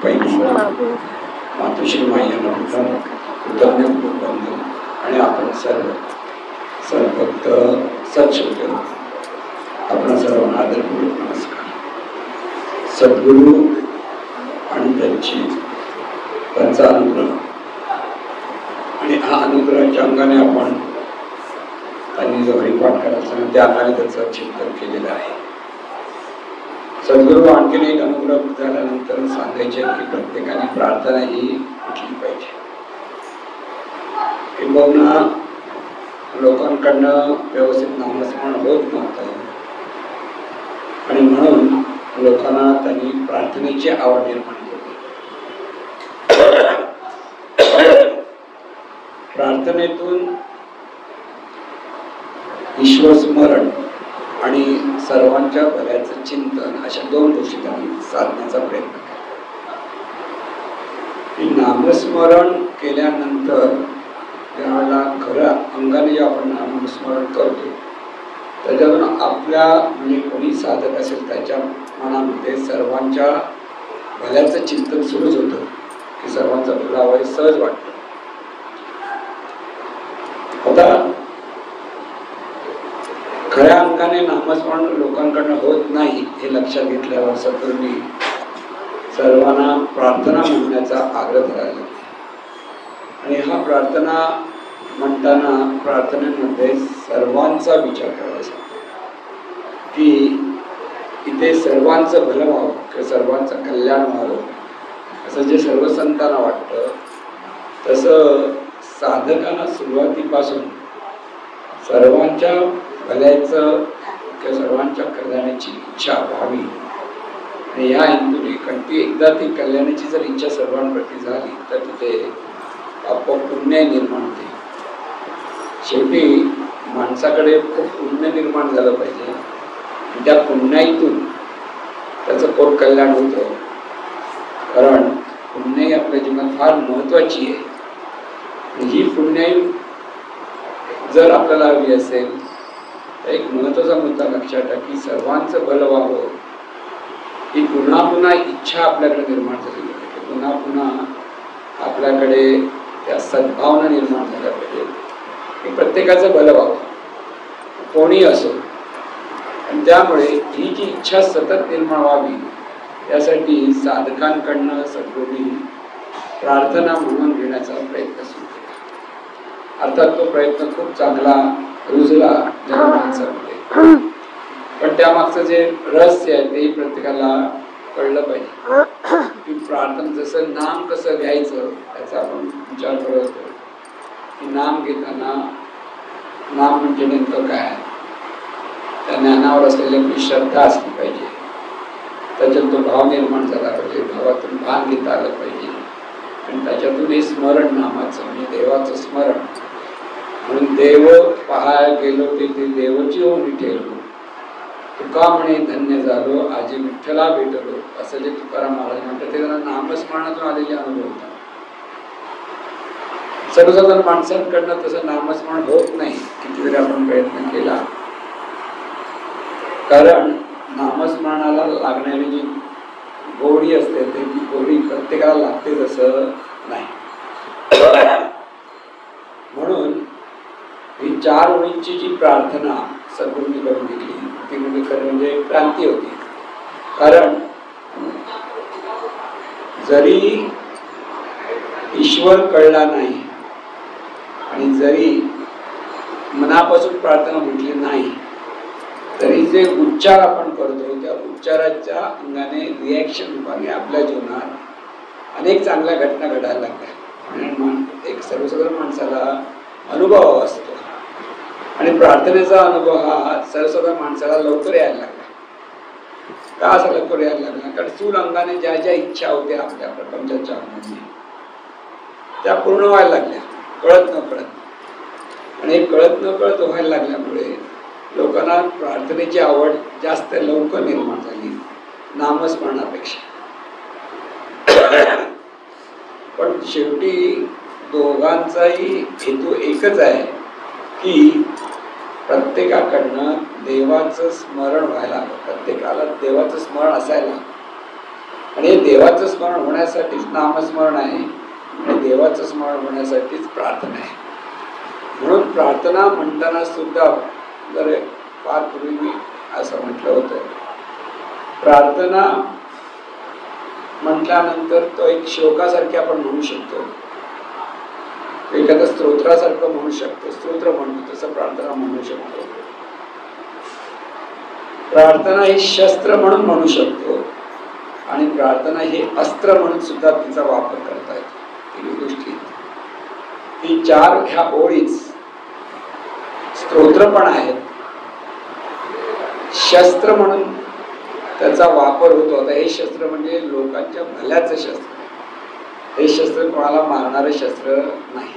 पहिली मातोश्री मायांना कृतज्ञ बंधू आणि आपण सर्व भक्त सत्श्रोते आपण सर्वांना आदरपूर्वक नमस्कार. सद्गुरू आणि त्यांचा अनुग्रह आणि हा अनुग्रहाच्या अंगाने आपण त्यांनी जो हरिपाठ करायचा त्या अंगाने त्याचं चिंतन केलेलं आहे. सद्गुरू आणखीन एक अनुग्रह झाल्यानंतर सांगायचे की प्रत्येकाने प्रार्थना ही केली पाहिजे. किंबहुना लोकांकडनं व्यवस्थित नामस्मरण होत नव्हतं आणि म्हणून लोकांना त्यांनी प्रार्थनेची आवड निर्माण केली. प्रार्थनेतून ईश्वर स्मरण आणि सर्वांच्या भल्याचं चिंतन अशा दोन गोष्टी त्यांनी साधण्याचा प्रयत्न केला. नामस्मरण केल्यानंतर ज्यावेळेला खऱ्या अंगाने जे आपण नामस्मरण करतो त्याच्यातून आपल्या म्हणजे कोणी साधक असेल त्याच्या मनामध्ये सर्वांच्या भल्याचं चिंतन सुरूच होतं की सर्वांचा भला व्हाय सहज वाटतं. आता खऱ्या अंगाने नामस्मरण लोकांकडनं होत नाही हे लक्षात घेतल्यावर सद्गुरूंनी सर्वांना प्रार्थना म्हणण्याचा आग्रह करायला आणि हा प्रार्थना म्हणताना प्रार्थनेमध्ये सर्वांचा विचार करायला सांगतो की इथे सर्वांचं भलं व्हावं किंवा सर्वांचं कल्याण व्हावं असं जे सर्व संतांना वाटतं तसं साधकांना सुरुवातीपासून सर्वांच्या भल्याचं किंवा सर्वांच्या कल्याणाची इच्छा व्हावी आणि या हेतूने कारण ती एकदा ती कल्याणाची जर इच्छा सर्वांप्रती झाली तर तिथे आपोआप पुण्य निर्माण होते. शेवटी माणसाकडे खूप पुण्य निर्माण झालं पाहिजे आणि त्या पुण्याईतून त्याचं खूप कल्याण होतं. कारण पुण्याई आपल्या जीवनात फार महत्वाची आहे. ही पुण्याई जर आपल्याला हवी असेल तर एक महत्वाचा मुद्दा लक्षात ठेवा की सर्वांचं भलं व्हावं ही पुन्हा पुन्हा इच्छा आपल्याकडे निर्माण झाली पाहिजे. पुन्हा पुन्हा आपल्याकडे त्या सद्भावना निर्माण झाल्या पाहिजे की प्रत्येकाचं भलं व्हावं कोणी असो. आणि त्यामुळे ही जी इच्छा सतत निर्माण व्हावी त्यासाठी साधकांकडनं सद्गुरूंनी प्रार्थना म्हणून घेण्याचा प्रयत्न सुरू केला. अर्थात तो प्रयत्न खूप चांगला रुजला जनमानसामध्ये पण त्यामागचं जे रहस्य आहे तेही प्रत्येकाला कळलं पाहिजे की प्रार्थना जसं नाम कसं घ्यायचं त्याचा आपण विचार करत होतो की नाम घेताना नाम म्हणजे नेमकं काय त्या ज्ञानावर असलेली आपली श्रद्धा असली पाहिजे. त्याच्यात तो भाव निर्माण झाला पाहिजे. भावातून भान घेता आलं पाहिजे आणि त्याच्यातून हे स्मरण नामाचं म्हणजे देवाचं स्मरण म्हणून देव पाहायला गेलो ते देवची होऊन ठेवलो तुका म्हणे धन्य झालो आजी विठ्ठला भेटलो असं जे तुकाराम महाराज म्हणतात ते त्यांना नामस्मरणातून आलेले अनुभव होता. सर्वसाधारण माणसांकडनं तसं नामस्मरण होत नाही. किती वेळा आपण प्रयत्न केला कारण नामस्मरणाला लागणारी जी गोडी असते ती गोडी प्रत्येकाला लागते तसं नाही. म्हणून ही 4 ओळींची जी प्रार्थना सद्गुरूंनी करून दिली ती म्हणजे खरं म्हणजे क्रांती होती. कारण जरी ईश्वर कळला नाही आणि जरी मनापासून प्रार्थना म्हटली नाही तरी जे उच्चार आपण करतो त्या उच्चाराच्या अंगाने रिॲक्शन रूपाने आपल्या जीवनात अनेक चांगल्या घटना घडायला लागल्या. एक सर्वसाधारण माणसाला अनुभव असतो आणि प्रार्थनेचा अनुभव हा सर्वसाधारण माणसाला लवकर यायला लागला. का असा लवकर यायला लागला? कारण स्थूल अंगाने ज्या ज्या इच्छा होत्या आपल्या प्रपंचाच्या अंगाने त्या पूर्ण व्हायला लागल्या कळत न कळत. आणि कळत न कळत व्हायला लागल्यामुळे लोकांना प्रार्थनेची आवड जास्त लवकर निर्माण झाली नामस्मरणापेक्षा. पण शेवटी दोघांचाही हेतू एकच आहे की प्रत्येकाकडनं देवाचं स्मरण व्हायला हवं. प्रत्येकाला देवाचं स्मरण असायला आणि हे देवाचं स्मरण होण्यासाठीच नामस्मरण आहे आणि देवाचं स्मरण होण्यासाठीच प्रार्थना आहे. म्हणून प्रार्थना म्हणताना सुद्धा जर फार पूर्वी मी असं म्हटलं होतं, प्रार्थना म्हटल्यानंतर तो एक श्लोकासारखी आपण म्हणू शकतो, एखाद्या स्तोत्रासारखं म्हणू शकतो, स्तोत्र म्हणतो तसं प्रार्थना म्हणू शकतो. प्रार्थना ही शस्त्र म्हणून म्हणू शकतो आणि प्रार्थना हे अस्त्र म्हणून सुद्धा तिचा वापर करता येतो. तिन्ही गोष्टी, ती चार ह्या ओळीच स्तोत्र पण आहेत, शस्त्र म्हणून त्याचा वापर होतो. आता हे शस्त्र म्हणजे लोकांच्या भल्याचं शस्त्र, हे शस्त्र कोणाला मारणारं शस्त्र नाही.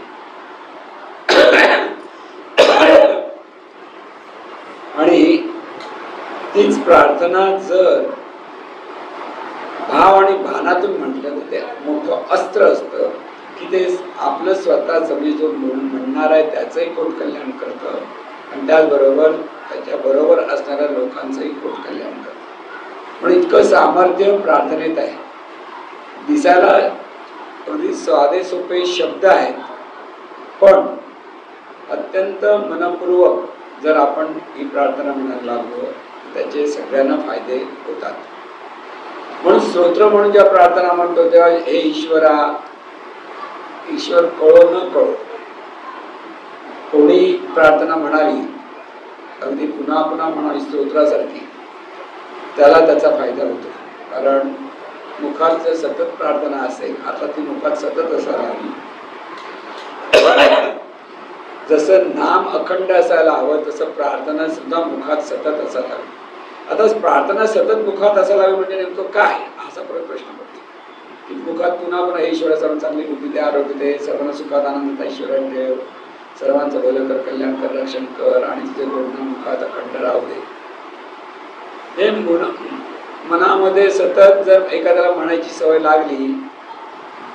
आणि तीच प्रार्थना जर भाव आणि भानातून म्हटलं तर ते मोठं अस्त्र असतं की ते आपलं स्वतःच म्हणजे जो म्हणणार आहे त्याचंही कोट कल्याण करतं आणि त्याचबरोबर त्याच्याबरोबर असणाऱ्या लोकांचंही कोट कल्याण करतं. म्हणून इतकं सामर्थ्य प्रार्थनेत आहे. दिसायला अगदी साधे सोपे शब्द आहेत, पण अत्यंत मनपूर्वक जर आपण ही प्रार्थना म्हणायला लागलो त्याचे सगळ्यांना फायदे होतात. म्हणून स्तोत्र म्हणून जेव्हा प्रार्थना म्हणतो तेव्हा हे ईश्वरा, ईश्वर कळो न कळो कोणी प्रार्थना म्हणाली अगदी पुन्हा पुन्हा म्हणावी स्तोत्रासारखी, त्याला त्याचा फायदा होतो. कारण मुखात जर सतत प्रार्थना असेल, आता ती मुखात सतत असायला हवी. जसं नाम अखंड असायला हवं तसं प्रार्थना सुद्धा मुखात सतत असायला हवी. आता प्रार्थना सतत मुखात असायला हवी म्हणजे नेमकं काय असा प्रश्न पडतो की मुखात पुन्हा पुन्हा ईश्वरा सर्व चांगली बुद्धी दे, आरोग्य दे, सर्वांना सुखात आनंद ईश्वरा देव, सर्वांचं भलं कर, कल्याण कर, रक्षण कर आणि तुझे गुण मुखात अखंड राहू दे. हे मनामध्ये सतत जर एखाद्याला म्हणायची सवय लागली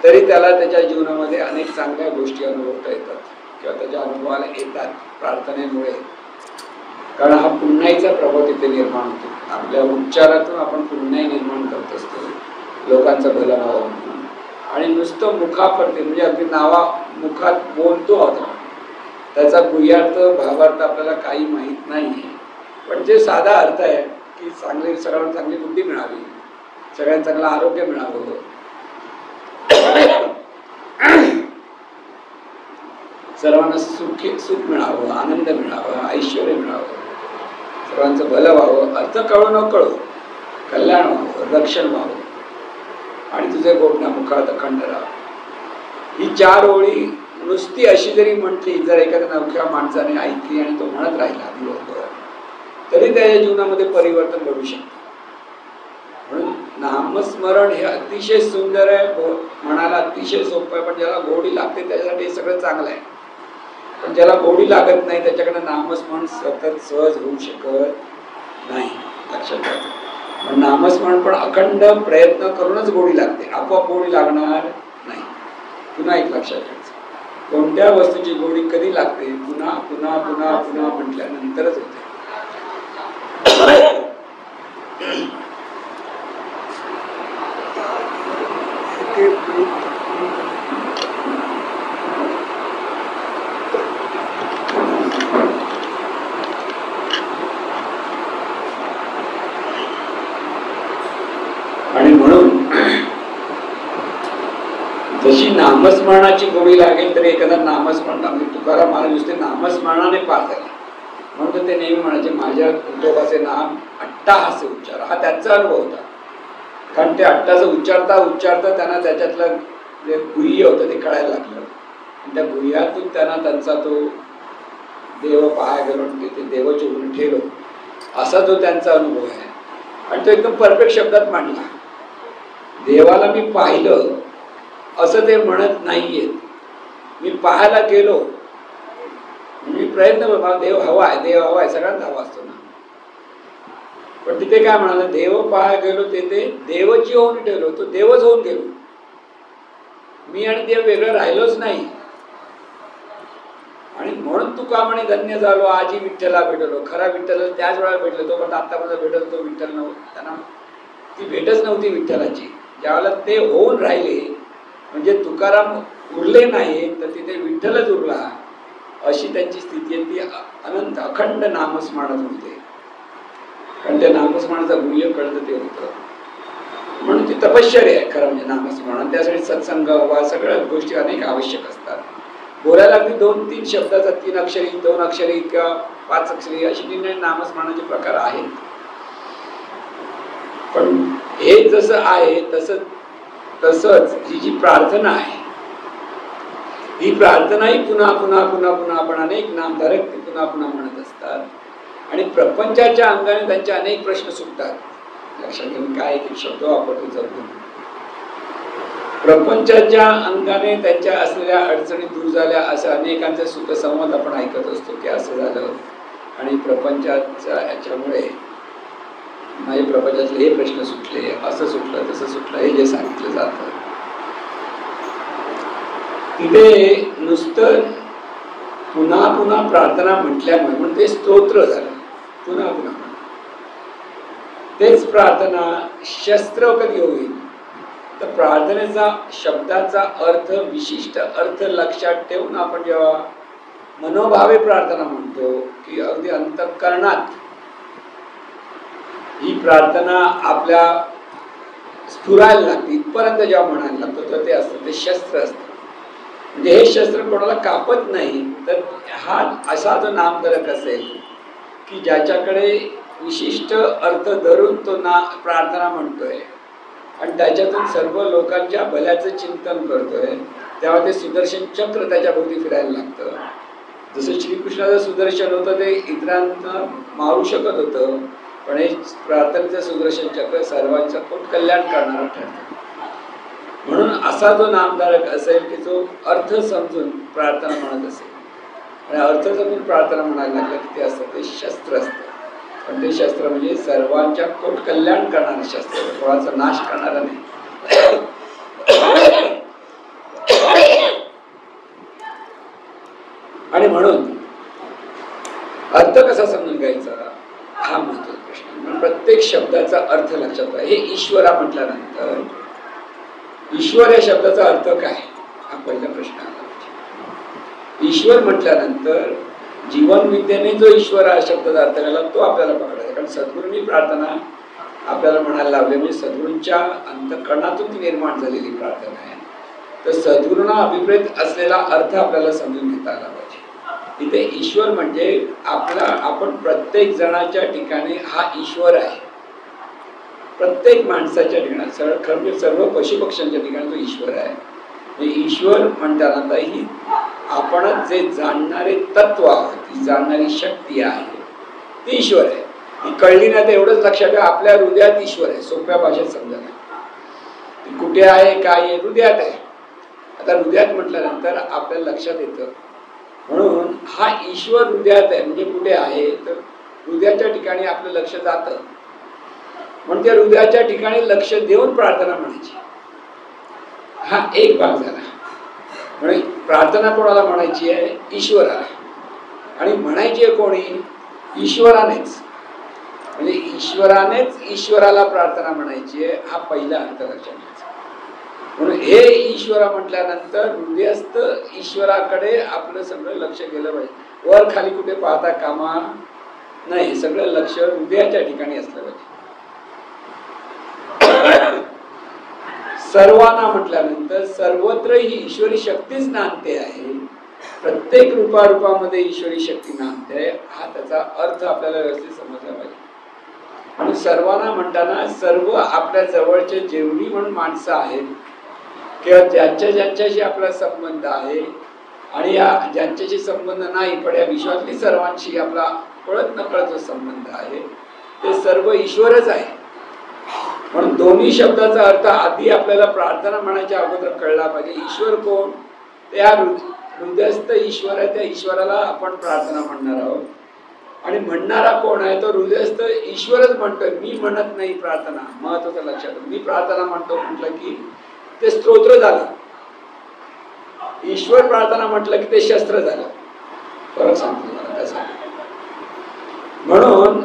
तरी त्याला त्याच्या जीवनामध्ये अनेक चांगल्या गोष्टी अनुभवता येतात किंवा त्याच्या अनुभवाला येतात प्रार्थनेमुळे. कारण हा पुण्याईचा प्रभाव तिथे निर्माण होतो. आपल्या उच्चारातून आपण पुण्याई निर्माण करत असतो, लोकांचं भलं व्हावं म्हणून. आणि नुसतं मुखापरती म्हणजे अगदी मुखात बोलतो आहोत, त्याचा गुह्यार्थ भावार्थ आपल्याला काही माहीत नाही, पण जे साधा अर्थ आहे की सगळ्यांना चांगली बुद्धी मिळावी, सगळ्यांना चांगलं आरोग्य मिळावं, सर्वांना सुख मिळावं, आनंद मिळावं, ऐश्वर मिळावं, सर्वांचं भलं व्हावं, अर्थ कळो न कळो, कल्याण व्हावं, रक्षण व्हावं आणि तुझे गोपण्या मुखात अखंड राहावं. ही चार ओळी नुसती अशी जरी म्हटली, जर एखाद्या नवख्या माणसाने ऐकली आणि तो म्हणत राहिला दिवसभर, तरी त्याच्या जीवनामध्ये परिवर्तन घडू शकतं. म्हणून नामस्मरण हे अतिशय सुंदर आहे, म्हणायला अतिशय सोपं आहे, पण ज्याला गोडी लागते त्याच्यासाठी हे सगळं चांगलं आहे. पण ज्याला गोडी लागत नाही त्याच्याकडे नामस्मरण सतत सहज होऊ शकत नाही, लक्षात घ्या. पण नामस्मरण पण अखंड प्रयत्न करूनच गोडी लागते, आपोआप गोडी लागणार नाही. पुन्हा एक लक्षात घ्यायचं, कोणत्या वस्तूची गोडी कधी लागते? पुन्हा पुन्हा पुन्हा पुन्हा म्हटल्यानंतरच होते. आणि म्हणून जशी नामस्मरणाची गोडी लागेल तरी एखादा नामस्मरण लागेल. तुकाराम महाराज नुसते नामस्मरणाने पार झाले, म्हणून ते नेहमी म्हणायचे माझ्या विठोबाचे नाम अट्टाहास्य उच्चार. हा त्यांचा अनुभव होता, कारण ते अट्टाचं उच्चारता त्यांना त्याच्यातलं जे गुह्य होतं ते कळायला लागलं. आणि त्या गुह्यातून त्यांना त्यांचा तो देव पाहाय गेलो, ते देवाची उलट ठेलो, असा जो त्यांचा अनुभव आहे. आणि तो एकदम परफेक्ट शब्दात मांडला. देवाला मी पाहिलं असं ते म्हणत नाहीये, मी पाहायला गेलो, मी प्रयत्न करतो, देव हवा आहे, देव हवा आहे, सगळ्यांना हवा असतो ना. पण तिथे काय म्हणाला, देव पाहायला गेलो ते देवची होऊन ठेवलो, तो देवच होऊन गेलो, मी आणि देव वेगळं राहिलोच नाही. आणि म्हणून तुका म्हणे धन्य झालो आजी विठ्ठला भेटलो. खरा विठ्ठल त्याच वेळा भेटलो, तो पण आतापर्यंत भेटलो तो विठ्ठल नव्हता, त्यांना ती भेटच नव्हती विठ्ठलाची. ज्यावेळेला ते होऊन राहिले म्हणजे तुकाराम उरले नाही तर तिथे विठ्ठलच उरला, अशी त्यांची स्थिती आहे. ती अनंत अखंड नामस्मरणात होते. कारण त्या नामस्मरणाचं मूल्य कळतं ते होतं. म्हणून ती तपश्चर्या आहे खरं म्हणजे नामस्मरण. त्यासाठी सत्संग वा सगळ्या गोष्टी अनेक आवश्यक असतात. बोलायला अगदी 2-3 शब्दाचा 3 अक्षरी 2 अक्षरी किंवा 5 अक्षरी अशी निर्णय नामस्मरणाचे प्रकार आहेत. पण हे जसं आहे तसंच ही जी प्रार्थना आहे, ही प्रार्थनाही पुन्हा पुन्हा पुन्हा पुन्हा आपण अनेक नामधारक ती पुन्हा पुन्हा म्हणत असतात. आणि प्रपंचाच्या अंगाने त्यांचे अनेक प्रश्न सुटतात. लक्षात घेऊन काय की शब्द वापरतो जपून. प्रपंचाच्या अंगाने त्यांच्या असलेल्या अडचणी दूर झाल्या असं अनेकांचे सुखसंवाद आपण ऐकत असतो की असं झालं आणि प्रपंचाच्या याच्यामुळे माझ्या प्रपंचातले हे प्रश्न सुटले, असं सुटलं तसं सुटलं, हे जे सांगितलं जातं तिथे नुसतं पुन्हा पुन्हा प्रार्थना म्हटल्यामुळे म्हणून ते स्तोत्र झालं. पुन्हा पुन्हा तेच प्रार्थना शस्त्र कधी होईल तर प्रार्थनेचा शब्दाचा अर्थ विशिष्ट अर्थ लक्षात ठेवून आपण जेव्हा मनोभावे प्रार्थना म्हणतो की अगदी अंतःकरणात ही प्रार्थना आपल्या स्फुरायला लागते, इथपर्यंत जेव्हा म्हणायला लागतो तर ते असतं, ते शस्त्र असतं. म्हणजे हे शस्त्र कोणाला कापत नाही. तर हा असा जो नामधारक असेल की ज्याच्याकडे विशिष्ट अर्थ धरून तो प्रार्थना म्हणतोय आणि त्याच्यातून सर्व लोकांच्या भल्याचं चिंतन करतोय, तेव्हा ते सुदर्शन चक्र त्याच्या भोवती फिरायला लागतं. जसं श्रीकृष्णाचं सुदर्शन होतं ते इतरांना मारू शकत होतं, पण हे प्रार्थनेचं सुदर्शन चक्र सर्वांचं पोट कल्याण करणारं ठरतं. म्हणून असा जो नामधारक असेल की जो अर्थ समजून प्रार्थना म्हणत असेल आणि अर्थ समजून प्रार्थना म्हणायला लागलं की ते असतं ते शस्त्र असतं. पण ते शस्त्र म्हणजे सर्वांच्या पोट कल्याण करणारं शस्त्र, कोणाचा नाश करणारं नाही. आणि म्हणून अर्थ कसा समजून घ्यायचा हा महत्त्वाचा प्रश्न. प्रत्येक शब्दाचा अर्थ लक्षात घ्या. हे ईश्वरा म्हटल्यानंतर ईश्वर या शब्दाचा अर्थ काय हा पहिला प्रश्न आला. ईश्वर म्हटल्यानंतर जीवन विद्येने जो ईश्वर हा शब्दाचा अर्थ केला तो आपल्याला पकडायचा. कारण सद्गुरूंनी प्रार्थना आपल्याला म्हणायला लावली, म्हणजे सद्गुरूंच्या अंतःकरणातून ती निर्माण झालेली प्रार्थना आहे. तर सद्गुरूंना अभिप्रेत असलेला अर्थ आपल्याला समजून घेता आला पाहिजे. इथे ईश्वर म्हणजे आपण प्रत्येक जणाच्या ठिकाणी हा ईश्वर आहे. प्रत्येक माणसाच्या ठिकाणी सर्व पशुपक्ष्यांच्या ठिकाणी तो ईश्वर आहे. ईश्वर म्हणताना ही आपण जे जाणणारे तत्व आहोत, ती जाणणारी शक्ती आहे ती ईश्वर आहे. ती कळली नाही तर एवढंच लक्षात घ्या, आपल्या हृदयात ईश्वर आहे. सोप्या भाषेत समजा ती कुठे आहे काय आहे, हृदयात आहे. आता हृदयात म्हटल्यानंतर आपल्याला लक्षात येतं, म्हणून हा ईश्वर हृदयात आहे म्हणजे कुठे आहे तर हृदयाच्या ठिकाणी आपलं लक्ष जातं. म्हणून त्या हृदयाच्या ठिकाणी लक्ष देऊन प्रार्थना म्हणायची. हा एक भाग झाला. म्हणजे प्रार्थना कोणाला म्हणायची आहे? ईश्वराला. आणि म्हणायची आहे कोणी? ईश्वरानेच. म्हणजे ईश्वरानेच ईश्वराला प्रार्थना म्हणायची आहे, हा पहिला अर्थ लक्षात घ्यायचा. म्हणून हे ईश्वरा म्हटल्यानंतर हृदयस्थ ईश्वराकडे आपलं सगळं लक्ष गेलं पाहिजे. वर खाली कुठे पाहता कामा नाही, सगळं लक्ष हृदयाच्या ठिकाणी असलं पाहिजे. सर्वांना म्हटल्यानंतर सर्वत्र ही ईश्वरी शक्तीच नांदते आहे. प्रत्येक रूपामध्ये ईश्वरी शक्ती नांदते आहे, हा त्याचा अर्थ आपल्याला व्यवस्थित समजला पाहिजे. म्हणून सर्वांना म्हणताना सर्व आपल्या जवळचे जेवढी म्हणून माणसं आहेत किंवा ज्यांच्याशी आपला संबंध आहे आणि या ज्यांच्याशी संबंध नाही पण या विश्वातली सर्वांशी आपला कळत नकळत जो संबंध आहे ते सर्व ईश्वरच आहे. म्हणून दोन्ही शब्दाचा अर्थ आधी आपल्याला प्रार्थना म्हणायच्या अगोदर कळला पाहिजे. ईश्वर कोण? त्या हृदयस्थ ईश्वर आहे, त्या ईश्वराला आपण प्रार्थना म्हणणार आहोत. आणि म्हणणारा कोण आहे? तो हृदयस्थ ईश्वरच म्हणतोय, मी म्हणत नाही प्रार्थना. महत्वाचं लक्षात, मी प्रार्थना म्हणतो म्हटलं की ते स्तोत्र झालं. ईश्वर प्रार्थना म्हटलं की ते शस्त्र झालं. फरक सांगतो मला त्याचा. म्हणून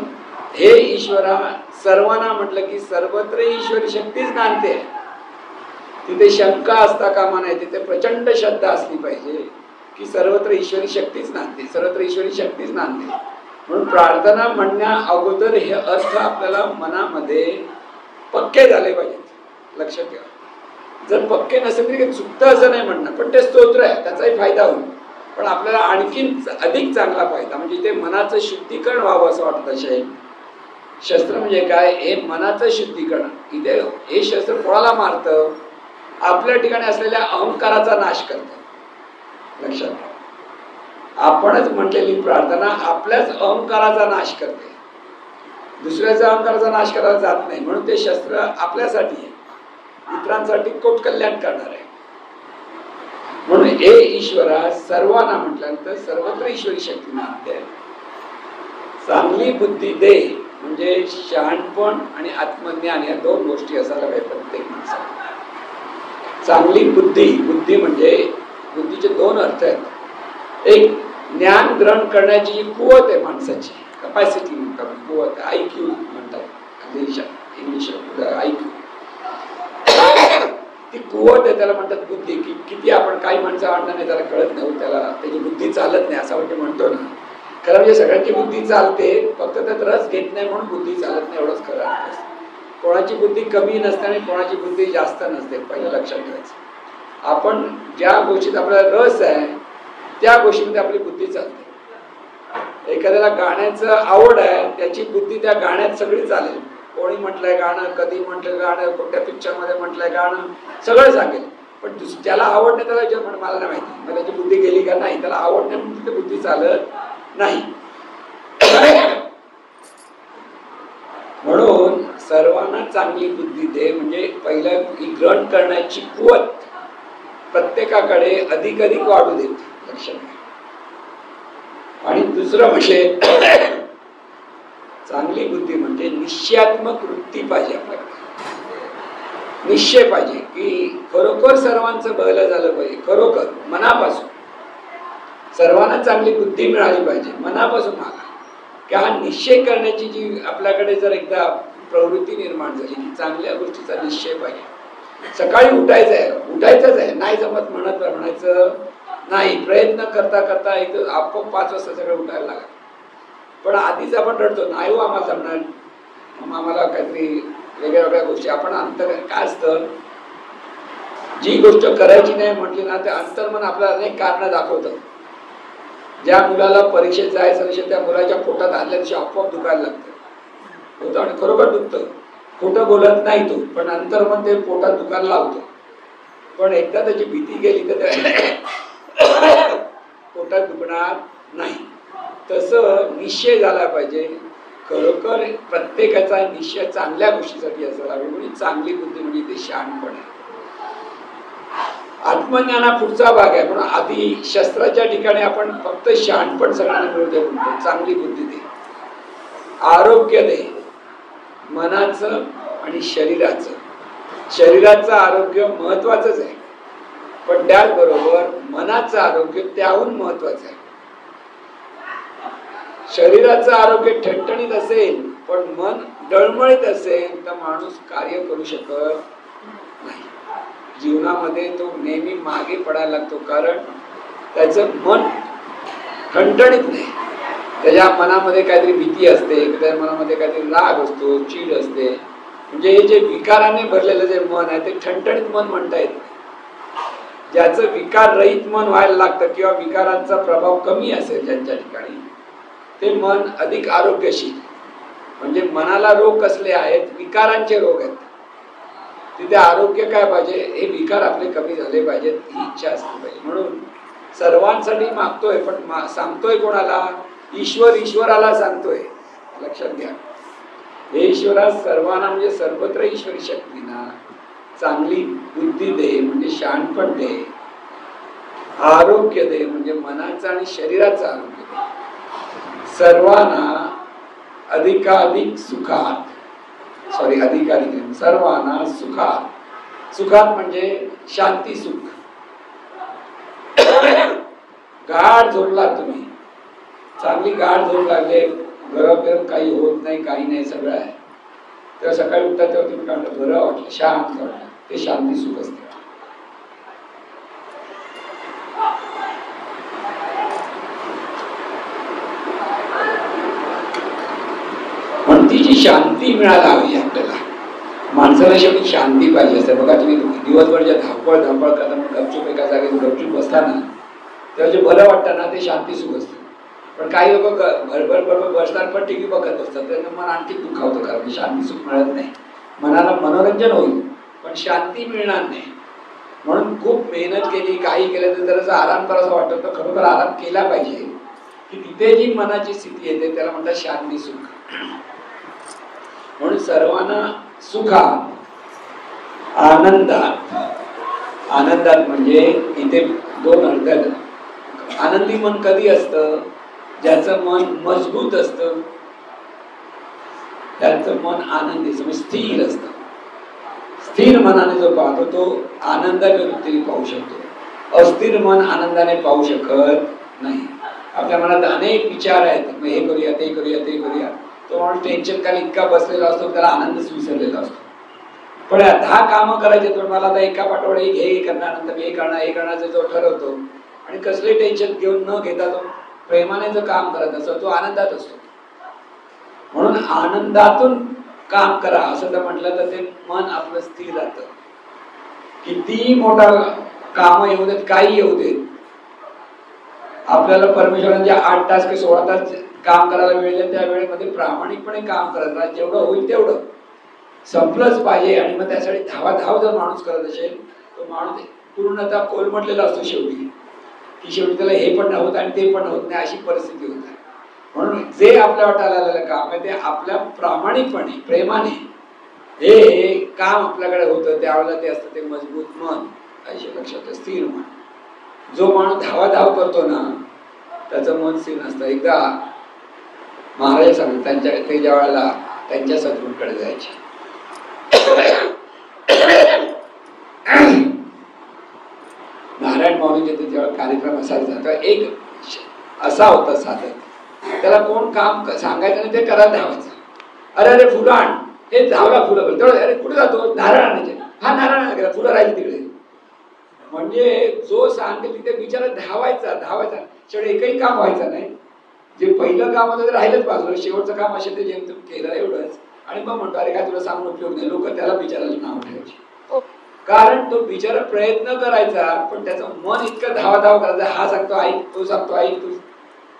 हे ईश्वरा सर्वांना म्हटलं की सर्वत्र ईश्वरी शक्तीच नांदते. तिथे शंका असता कामा नये, तिथे प्रचंड श्रद्धा असली पाहिजे की सर्वत्र ईश्वरी शक्तीच नांदते, सर्वत्र ईश्वरी शक्तीच नांदते. म्हणून प्रार्थना म्हणण्या अगोदर हे अर्थ आपल्याला मनामध्ये पक्के झाले पाहिजेत. लक्षात ठेवा, जर पक्के नसेल तरी चुकतं असं नाही म्हणणं, पण ते स्तोत्र आहे, त्याचाही फायदा होईल. पण आपल्याला आणखीन अधिक चांगला फायदा म्हणजे ते मनाचं शुद्धीकरण व्हावं असं वाटतं. शस्त्र म्हणजे काय? हे मनाचं शुद्धीकरण. इथे हे शस्त्र कोणाला मारतं? आपल्या ठिकाणी असलेल्या अहंकाराचा नाश करतं. लक्षात घ्या, आपणच म्हटलेली प्रार्थना आपल्याच अहंकाराचा नाश करते, दुसऱ्याच्या अहंकाराचा नाश करायला जात नाही. म्हणून ते शस्त्र आपल्यासाठी आहे, इतरांसाठी कोट कल्याण करणार आहे. म्हणून हे ईश्वरा सर्वांना म्हटल्यानंतर सर्वत्र ईश्वरी शक्ती नांदते. चांगली बुद्धी दे म्हणजे शहाणपण आणि आत्मज्ञान या दोन गोष्टी असायला पाहिजे प्रत्येक माणसाला. चांगली बुद्धी, बुद्धी म्हणजे बुद्धीचे दोन अर्थ आहेत. एक ज्ञान ग्रहण करण्याची जी कुवत आहे माणसाची, कपॅसिटी म्हणतात, कुवत, IQ म्हणतात इंग्लिश IQ, ती कुवत आहे, त्याला म्हणतात बुद्धी. की किती आपण काही माणसं आणणार नाही, त्याला कळत नाही, त्याला त्याची बुद्धी चालत नाही असं म्हणजे म्हणतो ना. खरं म्हणजे सगळ्यांची बुद्धी चालते, फक्त त्यात रस घेत नाही म्हणून बुद्धी चालत नाही, एवढंच खरं आहे. कोणाची बुद्धी कमी नसते आणि कोणाची बुद्धी जास्त नसते, पहिलं लक्षात ठेवायचं. आपण ज्या गोष्टीत आपल्याला रस आहे त्या गोष्टीमध्ये आपली बुद्धी चालते. एखाद्याला गाण्याचं आवड आहे, त्याची बुद्धी त्या गाण्यात सगळी चालेल. कोणी म्हटलंय गाणं, कधी म्हटलं गाणं, कोणत्या पिक्चरमध्ये म्हटलंय गाणं, सगळं सांगेल. पण ज्याला आवड नाही त्याला जे म्हण मला नाही माहिती, मग त्याची बुद्धी गेली का? नाही, त्याला आवड नाही म्हणून तिथे बुद्धी चालत नाही. म्हणून सर्वांना चांगली बुद्धी दे म्हणजे पहिलं ही ग्रहण करण्याची कुवत प्रत्येकाकडे अधिक अधिक वाढू देते. लक्षात घ्या. आणि दुसरं म्हणजे चांगली बुद्धी म्हणजे निश्चयात्मक वृत्ती पाहिजे आपल्याकडे. निश्चय पाहिजे की खरोखर सर्वांचं भलं झालं पाहिजे, खरोखर मनापासून सर्वांना चांगली बुद्धी मिळाली पाहिजे मनापासून. मला की हा निश्चय करण्याची जी आपल्याकडे जर एकदा प्रवृत्ती निर्माण झाली की चांगल्या गोष्टीचा निश्चय पाहिजे. सकाळी उठायचंच आहे, नाही जमत म्हणायचं नाही, प्रयत्न करता करता एक आपोआप 5 वाजता सगळं उठायला लागेल. पण आधीच आपण रडतो, नाही हो आम्हाला जमणार, आम्हाला काहीतरी वेगळ्या वेगळ्या गोष्टी. आपण अंतर काय असतं, जी गोष्ट करायची नाही म्हटली ना ते अंतर्मन आपल्याला अनेक कारणं दाखवतं. ज्या मुलाला परीक्षेत जायचं नसेल त्या मुलाच्या पोटात आदल्या दिवशी आपोआप दुखायला लागतं होतं आणि खरोखर दुखतं. खोटं बोलत नाही तो, पण अंतर्मन ते पोटात दुखायला लावतो. पण एकदा त्याची भीती गेली तर पोटात दुखणार नाही. तसं निश्चय झाला पाहिजे. खरोखर प्रत्येकाचा निश्चय चांगल्या गोष्टीसाठी असायला हवे. म्हणजे चांगली बुद्धी म्हणजे ते शहाणपण आहे. आत्मज्ञाना पुढचा भाग आहे. म्हणून आधी शस्त्राच्या ठिकाणी आपण फक्त शहाणपण सगळ्यांना मिळू दे म्हणतो. चांगली बुद्धी दे, आरोग्य दे मनाचं आणि शरीराचं. शरीराचं आरोग्य महत्वाचंच आहे, पण त्याचबरोबर मनाचं आरोग्य त्याहून महत्वाचं आहे. शरीराचं आरोग्य ठणठणीत असेल पण मन डळमळीत असेल तर माणूस कार्य करू शकत नाही. जीवनामध्ये तो नेहमी मागे पडायला लागतो, कारण त्याचं मन ठणठणीत नाही. त्याच्या मनामध्ये काहीतरी भीती असते, त्याच्या मनामध्ये काहीतरी राग असतो, चीड असते. म्हणजे हे जे विकाराने भरलेलं जे मन आहे ते ठणठणीत मन म्हणता येत नाही. ज्याचं विकार रहित मन व्हायला लागतं किंवा विकारांचा प्रभाव कमी असेल ज्यांच्या ठिकाणी, ते मन अधिक आरोग्यशील. म्हणजे मनाला रोग कसले आहेत? विकारांचे रोग आहेत. तिथे आरोग्य काय पाहिजे? हे विकार आपले कमी झाले पाहिजेत, ही इच्छा असली पाहिजे. म्हणून सर्वांसाठी मागतोय, पण सांगतोय कोणाला? ईश्वराला सांगतोय. लक्षात घ्या, हे ईश्वरा सर्वांना म्हणजे सर्वत्र ईश्वरी शक्तीना चांगली बुद्धी दे म्हणजे शहाणपण दे, आरोग्य दे म्हणजे मनाचं आणि शरीराचं आरोग्य दे, सर्वांना अधिकाधिक सुखात, अधिकाधिक सर्वांना सुखात, सुखात म्हणजे शांती सुख. गाढ झोपला तुम्ही, चांगली गाढ झोप लागले, गरम काही होत नाही, काही नाही, सगळं आहे, तेव्हा सकाळी उठता तेव्हा तुम्ही काय बरं वाटलं, शांत वाटलं, ते शांती सुख असते. बुद्धीची शांती मिळायला हवी आपल्याला. माणसाला शेवटी शांती पाहिजे असते. बघा तुम्ही दिवसभर जे धावपळ करता गपचूप एका जागेत गपचूप बसताना तेव्हा जे बरं वाटतं ना ते शांती सुख असतं. पण काही लोक भरभर बसतात पण टीव्ही बघत असतात, त्यांना मन आणखी दुखावतं कारण शांती सुख मिळत नाही. मनाला मनोरंजन होईल पण शांती मिळणार नाही. म्हणून खूप मेहनत केली, काही केलं तर जरा आराम करायचं वाटतं तर खरोखर आराम केला पाहिजे. की तिथे जी मनाची स्थिती येते त्याला म्हणतात शांती सुख. म्हणून सर्वांना सुखात आनंदात, आनंदात म्हणजे इथे दोन अर्थ आहेत. आनंदी मन कधी असतं? ज्याचं मन मजबूत असतं, त्याचं मन आनंदी स्थिर असतं. स्थिर मनाने जो पाहतो तो आनंदाच्या वृत्तीने पाहू शकतो. अस्थिर मन आनंदाने पाहू शकत नाही. आपल्या मनात अनेक विचार आहेत, हे करूया ते करूया ते करूया. तो माणूस टेन्शन खाली इतका बसलेला असतो त्याला आनंदच विसरलेला असतो. पण 10 कामं करायचे तर मला आता एका पाठोपाठ हे करणार, नंतर हे करणार जो ठरवतो आणि कसले टेन्शन घेऊन न घेता तो प्रेमाने जो काम करत असतो तो आनंदात असतो. म्हणून आनंदातून काम करा असं जर म्हटलं तर ते मन आपलं स्थिर राहतं. किती मोठा काम येऊ देत, काही येऊ देत, आपल्याला परमेश्वरांचे 8 तास कि 16 तास काम करायला मिळेल त्या वेळेमध्ये प्रामाणिकपणे काम करत राहा. जेवढं होईल तेवढं संपलंच पाहिजे. आणि मग त्यासाठी धावाधाव जर माणूस करत असेल तो माणूस पूर्णतः कोलमडलेला असतो शेवटी. की शेवटी त्याला हे पण नव्हतं आणि ते पण होत नाही अशी परिस्थिती होत आहे. म्हणून जे आपल्या वाट्याला आलेलं काम आहे ते आपल्या प्रामाणिकपणे प्रेमाने हे काम आपल्याकडे होतं त्यावेळेला ते असतं ते मजबूत मन. असे लक्षात, स्थिर मन. जो माणूस धावाधाव करतो ना त्याचं मन स्थिर नसतं. एकदा महाराज सांगतात त्यांच्या ते ज्या वेळेला त्यांच्या सद्गुरूंकडे जायचे नारायण माऊलीचे ते जेव्हा कार्यक्रम असायचा तेव्हा एक असा होता साधक, त्याला कोण काम सांगायचं नाही ते करायला धावायचं. अरे अरे फुलं आण, हे धावला फुलं तेवढं. अरे कुठे जातो? नारळ आणायचे. हा नारळ आणायला गेला, फुलं राहायची तिकडे. म्हणजे जो सांगेल तिथे बिचारा धावायचा शेवटी एकही काम व्हायचं नाही. जे पहिलं काम होतं ते राहिलंच बाजूला, शेवटचं काम असेल ते जेमतेम केलं एवढंच. आणि मग म्हणतो अरे काय तुला सांगून उपयोग नाही. लोक त्याला बिचाराला नाव ठेवायचे कारण तो बिचारा प्रयत्न करायचा पण त्याचं मन इतकं धावाधाव करायचं. हा सांगतो ऐक, तो सांगतो ऐक, तू.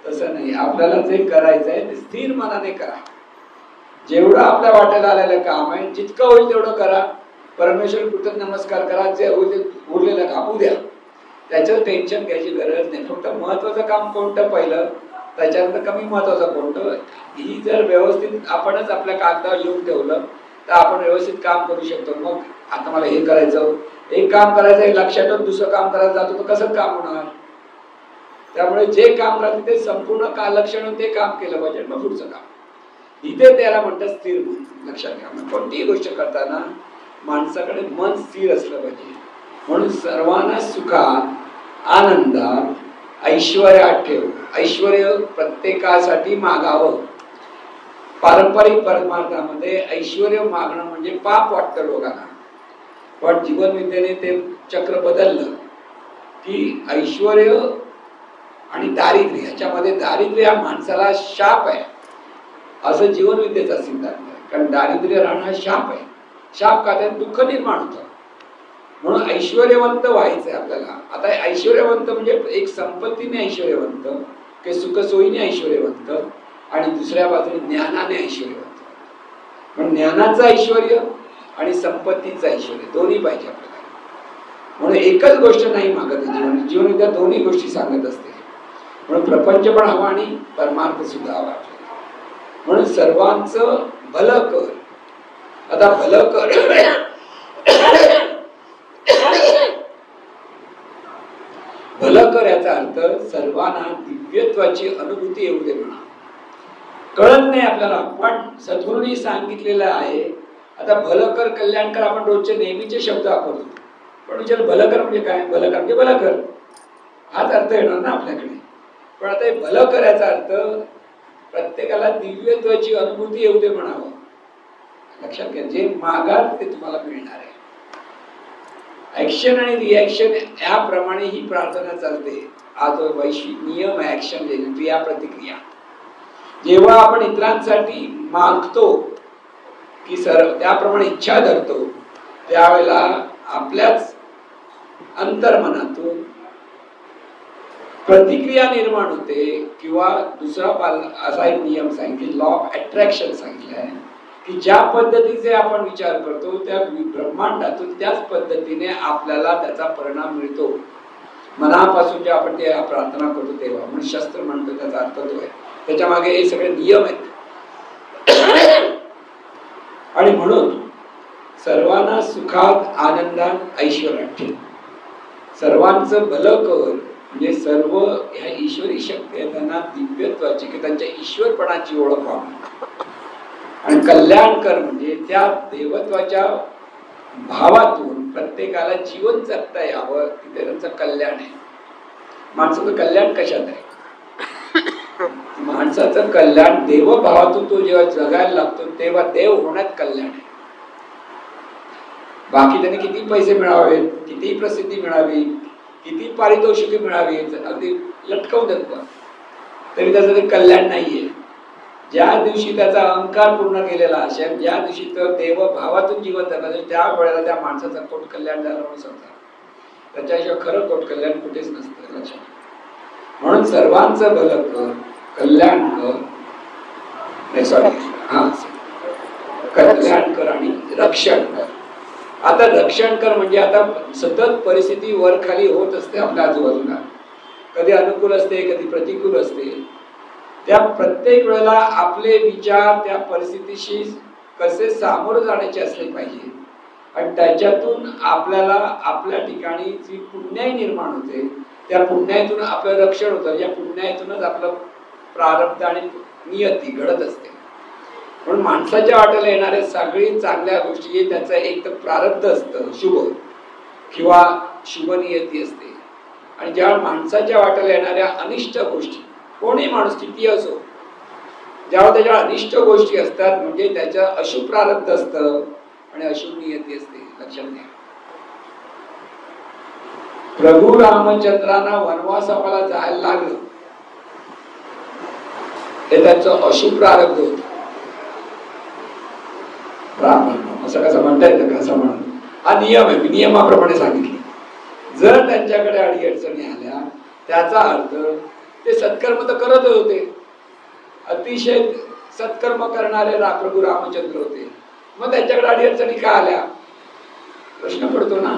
तसं नाही. आपल्याला जे करायचंय ते स्थिर मनाने करा. जेवढं आपल्या वाट्याला आलेलं काम आहे जितकं होईल तेवढं करा. परमेश्वर कृतज्ञ नमस्कार करा. जे होईल ते उरलेलं काम उद्या, त्याच्यावर टेन्शन घ्यायची गरज नाही. फक्त महत्वाचं काम कोणतं पहिलं, त्याच्यानंतर कमी महत्वाचं कोणतं, ही जर व्यवस्थित आपणच आपल्या कागदावर लिहून ठेवलं तर आपण व्यवस्थित काम करू शकतो. मग आता मला हे करायचं, एक काम करायचं हे लक्षात दुसरं काम करायला जातो तर कसं काम होणार. त्यामुळे जे काम करायचं ते संपूर्ण कालक्षण ते काम केलं पाहिजे. मग पुढचं काम इथे त्याला म्हणतात स्थिर मन. लक्षात घ्या, कोणतीही गोष्ट करताना माणसाकडे मन स्थिर असलं पाहिजे. म्हणून सर्वांना सुखात आनंदात ऐश्वर्यात ठेव. ऐश्वर्य प्रत्येकासाठी मागावं. पारंपरिक परमार्थामध्ये ऐश्वर्य मागणं म्हणजे पाप वाटतं लोकांना. पण जीवनविद्येने ते चक्र बदललं की ऐश्वर्य आणि दारिद्र्य ह्याच्यामध्ये दारिद्र्य हा माणसाला शाप आहे असं जीवनविद्येचा सिद्धांत आहे. कारण दारिद्र्य राहणं हा शाप आहे. शाप का? त्यात दुःख निर्माण होतं. म्हणून ऐश्वर्यवंत व्हायचंय आपल्याला. आता ऐश्वर्यवंत म्हणजे एक संपत्तीने ऐश्वर्यवंत, की सुखसोयीने ऐश्वर्यवंत आणि दुसऱ्या बाजूने ज्ञानाने ऐश्वर्यवंत. पण ज्ञानाचं ऐश्वर्य आणि संपत्तीचं ऐश्वर्य दोन्ही पाहिजे आपल्याला. म्हणून एकच गोष्ट नाही मागत जीवनविद्या दोन्ही गोष्टी सांगत असते. म्हणून प्रपंच पण हवा आणि परमार्थ सुद्धा हवा. म्हणून सर्वांचं भलं कर. आता भलं कर भलं कर याचा अर्थ सर्वांना दिव्यत्वाची अनुभूती येऊ दे म्हणा. कळत नाही आपल्याला पण सद्गुरूंनी सांगितलेलं आहे. आता भलं कर कल्याण कर आपण रोजचे नेहमीचे शब्द वापरतो. पण विचार भलं कर म्हणजे काय? भलं कर म्हणजे भलं कर हाच अर्थ येणार ना आपल्याकडे. पण आता हे भलं कर याचा अर्थ प्रत्येकाला दिव्यत्वाची अनुभूती येऊ दे म्हणावं. लक्षात घ्या, जे मागाल ते तुम्हाला मिळणार आहे. ऍक्शन आणि रिॲक्शन याप्रमाणे ही प्रार्थना चालते. हा जो वैश्विक नियम आहे ऍक्शन क्रिया प्रतिक्रिया. जेव्हा आपण इतरांसाठी मागतो की त्याप्रमाणे इच्छा धरतो, त्यावेळेला आपल्याच अंतर्मनातून प्रतिक्रिया निर्माण होते. किंवा दुसरा असा एक नियम सांगितला, लॉ ऑफ अट्रॅक्शन सांगितलाय, की ज्या पद्धतीचे आपण विचार करतो त्या ब्रह्मांडातून त्याच पद्धतीने आपल्याला त्याचा परिणाम मिळतो. मनापासून जे आपण ते प्रार्थना करतो तेव्हा, म्हणून शस्त्र म्हणतो, त्याचा अर्थ तो आहे. त्याच्या मागे हे सगळे नियम आहेत. आणि म्हणून सर्वांना सुखात, आनंदात, ऐश्वर्यात ठेव. सर्वांचं भलं कर, म्हणजे सर्व ह्या ईश्वरी शक्ती आहे त्यांना दिव्यत्वाची, की त्यांच्या ईश्वरपणाची ओळख व्हावी. आणि कल्याण कर म्हणजे त्या देवत्वाच्या भावातून प्रत्येकाला जीवन जगता यावं, तिथे त्यांचं कल्याण आहे. माणसाचं कल्याण कशात आहे? माणसाचं कल्याण देवभावातून तो जेव्हा जगायला लागतो तेव्हा देव होण्यात कल्याण आहे. बाकी त्याने किती पैसे मिळावेत, किती प्रसिद्धी मिळावी, किती पारितोषिके मिळावी, अगदी लटकवून देतो, तरी त्याचं ते कल्याण नाहीये. ज्या दिवशी त्याचा अहंकार पूर्ण केलेला असेल, ज्या दिवशी तो देव भावातून जीवन जगत, त्या वेळेला त्या माणसाचं कोट कल्याण झालं म्हणून समजा. त्याच्याशिवाय खरं कोट कल्याण कुठेच नसतं. लक्षात. म्हणून सर्वांचं भलं कर, कल्याण कर, कल्याण कर आणि रक्षण कर. आता रक्षण कर म्हणजे आता सतत परिस्थिती वर खाली होत असते आपल्या आजूबाजूला, कधी अनुकूल असते, कधी प्रतिकूल असते. त्या प्रत्येक वेळेला आपले विचार त्या परिस्थितीशी कसे सामोरं जाण्याचे असले पाहिजे. आणि त्याच्यातून आपल्याला आपल्या ठिकाणी जी पुण्याई निर्माण होते, त्या पुण्यातून आपलं रक्षण होतं. या पुण्यातूनच आपलं प्रारब्ध आणि नियती घडत असते. म्हणून माणसाच्या वाट्याला येणाऱ्या सगळी चांगल्या गोष्टी त्याचं एक तर प्रारब्ध असतं शुभ, किंवा शुभ नियती असते. आणि ज्या माणसाच्या वाट्याला येणाऱ्या अनिष्ट गोष्टी, कोणी माणूस किती असो, जेव्हा त्याच्या अनिष्ट गोष्टी असतात म्हणजे त्याच्या अशुभ प्रारब्ध असतं आणि अशुभ नियती असते. लक्षात घ्या. प्रभू रामचंद्रांना वनवासाला जायला लागलं, हे त्याचं अशुभ प्रारब्ध होत. असं कसं म्हणता येतं का? असं म्हणून हा नियम आहे, नियमाप्रमाणे सांगितले. जर त्यांच्याकडे अडीअडचणी आल्या, त्याचा अर्थ ते सत्कर्म तर करत होते, अतिशय सत्कर्म करणारे प्रभू रामचंद्र होते. मग त्यांच्याकडे अडीअडचणी का आल्या? प्रश्न पडतो ना.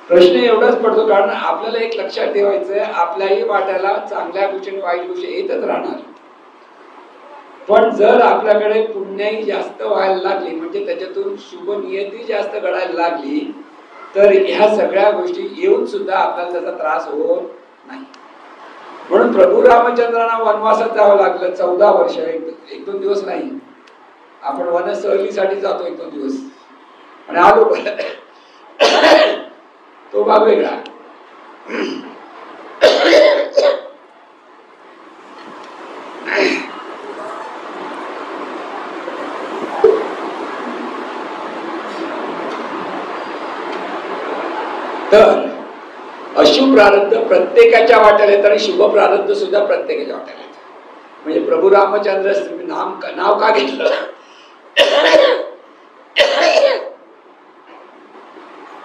प्रश्न एवढाच पडतो कारण आपल्याला एक लक्षात ठेवायचंय, आपल्याही वाट्याला चांगल्या गोष्टी आणि वाईट गोष्टी येतच राहणार. पण जर आपल्याकडे पुण्याई जास्त व्हायला लागली, म्हणजे त्याच्यातून शुभ नियती जास्त घडायला लागली, तर ह्या सगळ्या गोष्टी येऊन सुद्धा आपल्याला त्याचा त्रास होत नाही. म्हणून प्रभू रामचंद्रांना वनवासात जावं लागलं 14 वर्ष. एक दोन दिवस नाही. आपण वन सहलीसाठी जातो 1-2 दिवस आणि आलो, तो भाग वेगळा. तर अशुभ प्रारब्ध प्रत्येकाच्या वाट्याला येतं आणि शुभ प्रारब्ध सुद्धा प्रत्येकाच्या वाट्याला येतं. म्हणजे प्रभू रामचंद्र नाव का घेतलं?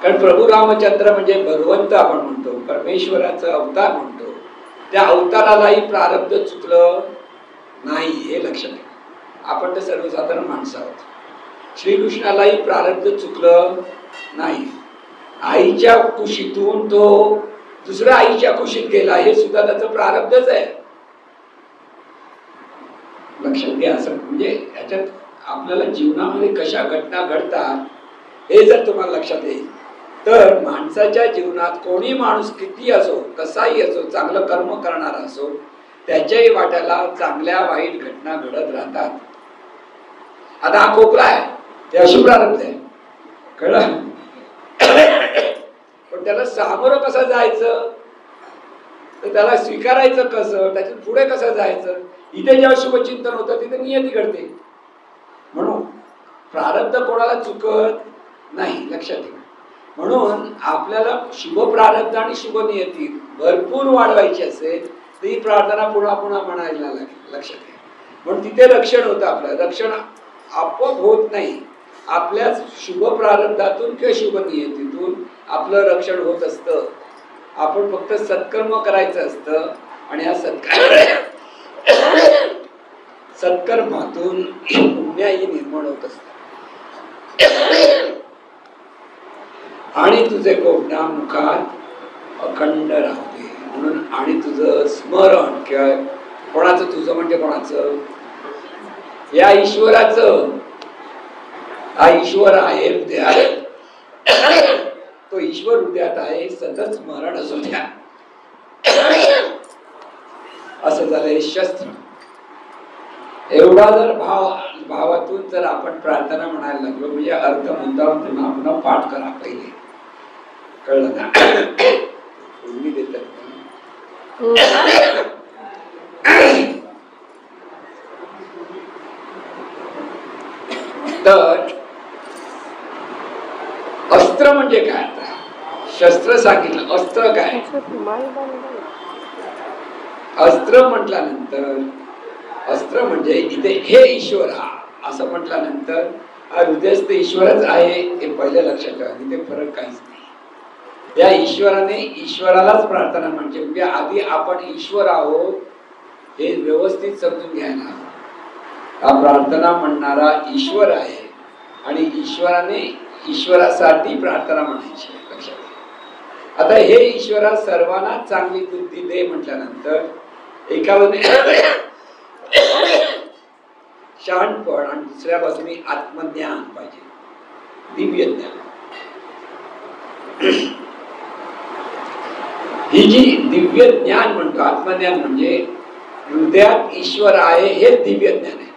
कारण प्रभू रामचंद्र म्हणजे भगवंत आपण म्हणतो, परमेश्वराचा अवतार म्हणतो. त्या अवतारालाही प्रारब्ध चुकलं नाही, हे लक्षात घ्या. आपण तर सर्वसाधारण माणसं आहोत. श्रीकृष्णालाही प्रारब्ध चुकलं नाही. आईच्या कुशीतून तो दुसऱ्या आईच्या कुशीत गेला, हे सुद्धा त्याचं प्रारब्धच आहे. लक्षात घ्या. असं म्हणजे याच्यात आपल्याला जीवनामध्ये कशा घटना घडतात हे जर तुम्हाला लक्षात येईल, तर माणसाच्या जीवनात कोणी माणूस किती असो, कसाही असो, चांगलं कर्म करणारा असो, त्याच्याही वाट्याला चांगल्या वाईट घटना घडत राहतात. आता हा खोकला आहे, ते अशुभ प्रारब्ध आहे, कळलं? पण त्याला सामोरं कसं जायचं, तर त्याला स्वीकारायचं कसं, त्याच्यात पुढे कसं जायचं, इथे जेव्हा शुभचिंतन होतं तिथे नियती घडते. म्हणून प्रारब्ध कोणाला चुकत नाही, लक्षात ठेवा. म्हणून आपल्याला शुभ प्रारब्ध आणि शुभ नियती भरपूर वाढवायची असेल तर ही प्रार्थना पुन्हा पुन्हा म्हणायला लागेल. लक्षात घ्या. म्हणून तिथे रक्षण होतं. आपलं रक्षण आपोआप होत नाही. आपल्या शुभ प्रारब्धातून किंवा शुभ नियतीतून आपलं रक्षण होत असतं. आपण फक्त सत्कर्म करायचं असतं आणि हा सत्कर्मातून पुण्याही निर्माण होत असत आणि तुझे कोपणा मुखात अखंड राहते. म्हणून आणि तुझं स्मरण किंवा कोणाचं, तुझं म्हणजे कोणाचं, या ईश्वराचं. हा ईश्वर आहे हृदयात, तो ईश्वर हृदयात आहे, सतत स्मरण असू द्या. असं झालंय शस्त्र. एवढा जर भावातून जर आपण प्रार्थना म्हणायला लागलो म्हणजे अर्थ मुद्दाम पुन्हा पुन्हा पाठ करा पहिले. कळलं ना? उर्मी देतात तर अस्त्र म्हणजे काय? आता शस्त्र सांगितलं, अस्त्र काय? अस्त्र म्हटल्यानंतर, अस्त्र म्हणजे इथे हे ईश्वर हा असं म्हटल्यानंतर हा हृदयस्थ ईश्वरच आहे हे पहिल्या लक्षात ठेवा. इथे फरक काहीच नाही. या ईश्वराने ईश्वरालाच प्रार्थना म्हणजे आधी आपण ईश्वर आहोत हे व्यवस्थित समजून घ्यायला. हा प्रार्थना म्हणणारा ईश्वर आहे आणि ईश्वराने ईश्वरासाठी प्रार्थना म्हणायची लक्षात. आता हे ईश्वरा सर्वांना चांगली बुद्धी दे म्हटल्यानंतर एका बाजूने शहाणपण आणि दुसऱ्या बाजूने आत्मज्ञान पाहिजे, दिव्य ज्ञान. ही जी दिव्य ज्ञान म्हणतो, आत्मज्ञान म्हणजे हृदयात ईश्वर आहे हे दिव्य ज्ञान आहे.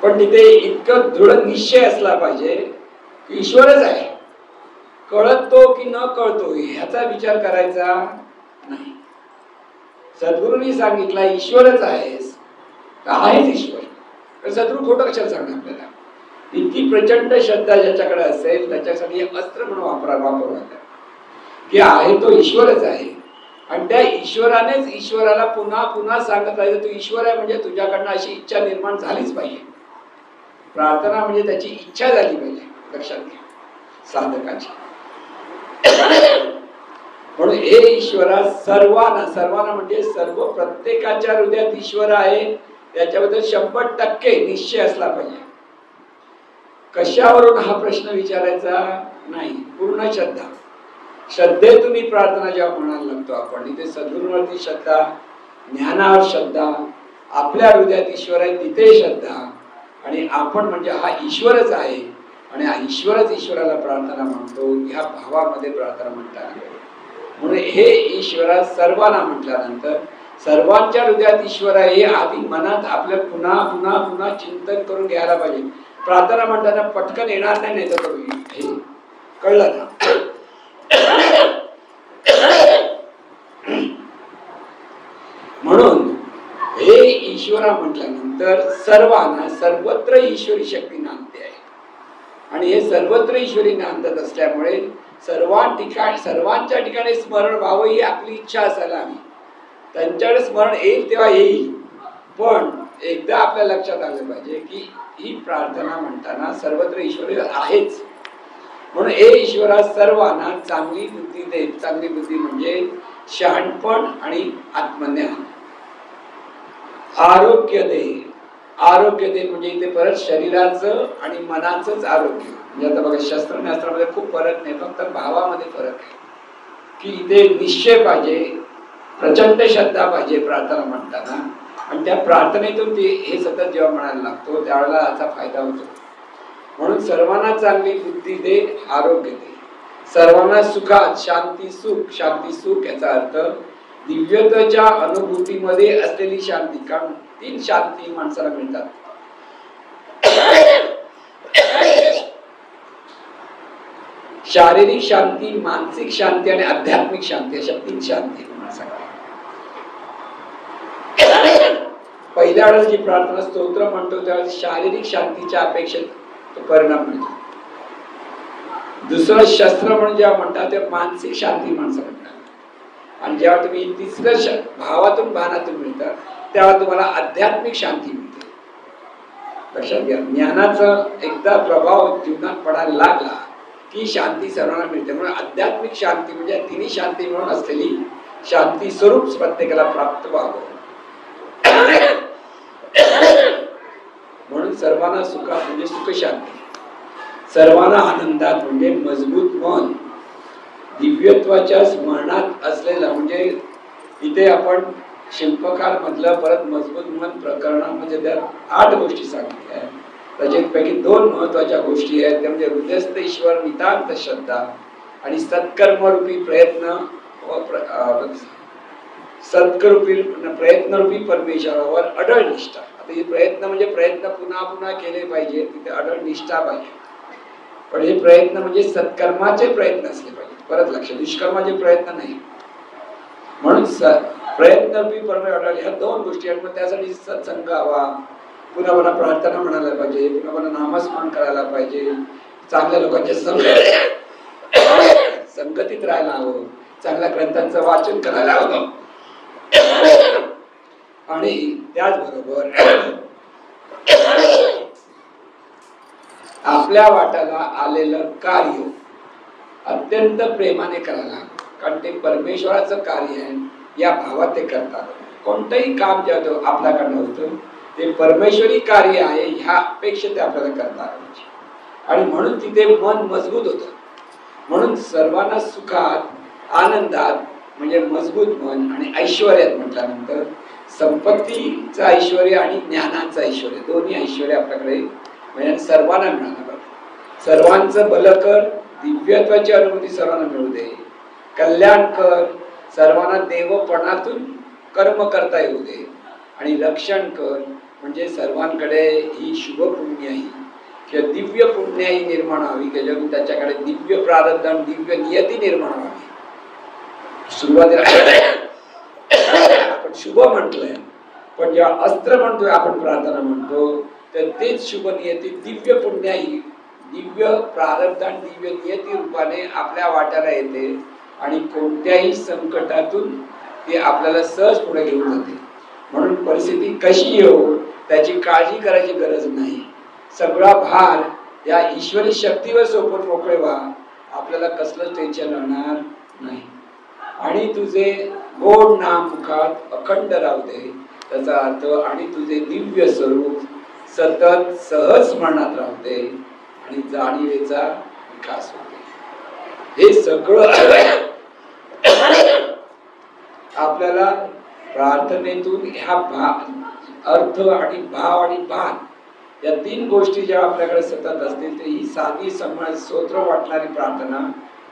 पण तिथे इतकं दृढ निश्चय असला पाहिजे की ईश्वरच आहे. कळतो की न कळतो ह्याचा विचार करायचा नाही. सद्गुरूंनी सांगितलं ईश्वरच आहेस तर आहेच ईश्वर. तर सद्गुरू खोटं कशाला सांगणार आपल्याला? इतकी प्रचंड श्रद्धा ज्याच्याकडे असेल त्याच्यासाठी अस्त्र म्हणून वापरला की आहे तो ईश्वरच आहे आणि त्या ईश्वरानेच ईश्वराला पुन्हा पुन्हा सांगत राहिलं तू ईश्वर आहे म्हणजे तुझ्याकडनं अशी इच्छा निर्माण झालीच पाहिजे. प्रार्थना म्हणजे त्याची इच्छा झाली पाहिजे लक्षात घ्या साधकाची. म्हणून हे ईश्वरा सर्वांना म्हणजे सर्व प्रत्येकाच्या हृदयात ईश्वर आहे त्याच्याबद्दल 100% निश्चय असला पाहिजे. कशावरून हा प्रश्न विचारायचा नाही, पूर्ण श्रद्धा. श्रद्धेतून ही प्रार्थना जेव्हा म्हणायला लागतो आपण, इथे सद्गुरूवरती श्रद्धा, ज्ञानावर श्रद्धा, आपल्या हृदयात ईश्वर आहे तिथे श्रद्धा आणि आपण म्हणजे हा ईश्वरच आहे आणि हा ईश्वरच ईश्वराला प्रार्थना म्हणतो ह्या भावामध्ये प्रार्थना म्हणतात. म्हणून हे ईश्वरा सर्वांना म्हटल्यानंतर सर्वांच्या हृदयात ईश्वर आहे हे आधी मनात आपल्या पुन्हा पुन्हा पुन्हा चिंतन करून घ्यायला पाहिजे. प्रार्थना म्हणताना पटकन येणार नाही तर हे कळलं ना? म्हणून हे ईश्वरा म्हटल्यानंतर सर्वांना सर्वत्र ईश्वरी शक्ती नांदते आहे आणि हे सर्वत्र ईश्वरी नांदत असल्यामुळे सर्वांच्या ठिकाणी स्मरण व्हावं ही आपली इच्छा असायला हवी. त्यांच्याकडे स्मरण येईल तेव्हा येईल, पण एकदा आपल्या लक्षात आलं पाहिजे की ही प्रार्थना म्हणताना सर्वत्र ईश्वर आहेच. म्हणून हे ईश्वरा सर्वांना चांगली बुद्धी दे. चांगली बुद्धी म्हणजे शहाणपण आणि आत्मज्ञान. आरोग्य दे. आरोग्य दे म्हणजे इथे परत शरीराचं आणि मनाचंच आरोग्य. म्हणजे आता बघा शस्त्रज्ञास्त्रामध्ये खूप फरक नाही, फक्त भावामध्ये फरक आहे की इथे निश्चय पाहिजे, प्रचंड श्रद्धा पाहिजे प्रार्थना म्हणताना आणि त्या प्रार्थनेतून ते हे सतत जेव्हा म्हणायला लागतो त्यावेळेला याचा फायदा होतो. म्हणून सर्वांना चांगली बुद्धी दे, आरोग्य दे. सर्वांना सुखात, शांती सुख. शांती सुख याचा अर्थ दिव्यतेच्या अनुभूतीमध्ये असलेली शांती. कारण 3 शांती माणसाला मिळतात. शारीरिक शांती, मानसिक शांती आणि आध्यात्मिक शांती अशा 3 शांती माणसाला. पहिल्या वेळेला जी प्रार्थना स्तोत्र म्हणतो त्यावेळेस शारीरिक शांतीच्या अपेक्षेत तो परिणाम मिळतो. दुसरं शस्त्र म्हणून जेव्हा म्हणतात ते मानसिक शांती माणसाला मिळतात आणि जेव्हा तुम्ही तिसरं भावातून भानातून मिळतात तेव्हा तुम्हाला आध्यात्मिक शांती मिळते. लक्षात घ्या, ज्ञानाचा एकदा प्रभाव जीवनात पडायला लागला की शांती सर्वांना मिळते. म्हणून आध्यात्मिक शांती म्हणजे तिन्ही शांती मिळून असलेली शांती स्वरूप प्रत्येकाला प्राप्त व्हावं. म्हणून सर्वांना सुखात म्हणजे सुख शांती, सर्वांना आनंदात म्हणजे मजबूत मन, दिव्यत्वाच्या स्मरणात असलेलं म्हणजे इथे आपण शिल्पकार मधलं परत मजबूत मन प्रकरणामध्ये त्या 8 गोष्टी सांगितल्या आहेत. त्याच्यापैकी 2 महत्वाच्या गोष्टी आहेत, त्या म्हणजे हृदयस्थ ईश्वर नितांत श्रद्धा आणि सत्कर्मरूपी प्रयत्न व सत्करूपी प्रयत्नरूपी परमेश्वरावर अढळ निष्ठा. आता हे प्रयत्न म्हणजे प्रयत्न पुन्हा पुन्हा केले पाहिजे, तिथे अढळ निष्ठा पाहिजे. पण हे प्रयत्न म्हणजे सत्कर्माचे प्रयत्न असले पाहिजे, परत लक्ष, दुष्कर्माचे प्रयत्न नाही. म्हणून प्रयत्नरूपी परमेश्वर ह्या 2 गोष्टी आहेत. मग त्यासाठी सत्संग हवा, पुन्हा पुन्हा प्रार्थना म्हणायला पाहिजे, पुन्हा पुन्हा नामस्मरण करायला पाहिजे, चांगल्या लोकांच्या संगतीत राहायला हवं, चांगल्या ग्रंथांचं वाचन करायला हवं. आणि त्याचबरोबर आपल्या वाट्याला आलेलं कार्य अत्यंत प्रेमाने करायला हवं, कारण ते परमेश्वराचं कार्य आहे या भावात ते करतात. कोणतंही काम जे आपल्याकडनं होतं ते परमेश्वरी कार्य आहे ह्या अपेक्षा ते आपल्याला करतात. आणि म्हणून तिथे मन मजबूत होतं. म्हणून सर्वांना सुखात आनंदात म्हणजे मजबूत मन आणि ऐश्वर्यात म्हटल्यानंतर संपत्तीचं ऐश्वर आणि ज्ञानाचं ऐश्वर, दोन्ही ऐश्वर आपल्याकडे म्हणजे सर्वांना मिळालं पाहिजे. सर्वांचं बल कर, दिव्यत्वाची अनुभूती सर्वांना मिळू दे, कल्याण कर, सर्वांना देवपणातून कर्म करता येऊ दे, आणि रक्षण कर म्हणजे सर्वांकडे ही शुभ पुण्याई किंवा दिव्य पुण्याई निर्माण व्हावी, की त्याच्याकडे दिव्य प्रारब्ध आणि दिव्य नियती निर्माण व्हावी. सुरुवातीला आपण शुभ म्हटलंय, पण जेव्हा अस्त्र म्हणतोय आपण प्रार्थना म्हणतो तर तेच शुभ नियती दिव्य पुण्याई, दिव्य प्रारब्ध आणि दिव्य नियती रूपाने आपल्या वाट्याला येते आणि कोणत्याही संकटातून ती आपल्याला सहज पुढे घेऊन जाते. म्हणून परिस्थिती कशी येऊ त्याची काळजी करायची गरज नाही. सगळा भार या ईश्वरी शक्तीवर सोपवून मोकळे व्हा, आपल्याला कसलंच टेन्शन राहणार नाही. आणि तुझे गोड नाम मुखात अखंड राहू दे, त्याचा अर्थ आणि तुझे दिव्य स्वरूप सतत सहज स्मरणात राहू दे आणि जाणीवेचा विकास होते. हे सगळं आपल्याला प्रार्थनेतून ह्या अर्थ आणि भाव आणि भान या 3 गोष्टी जेव्हा आपल्याकडे सतत असतील तर ही साधी स्तोत्र वाटणारी प्रार्थना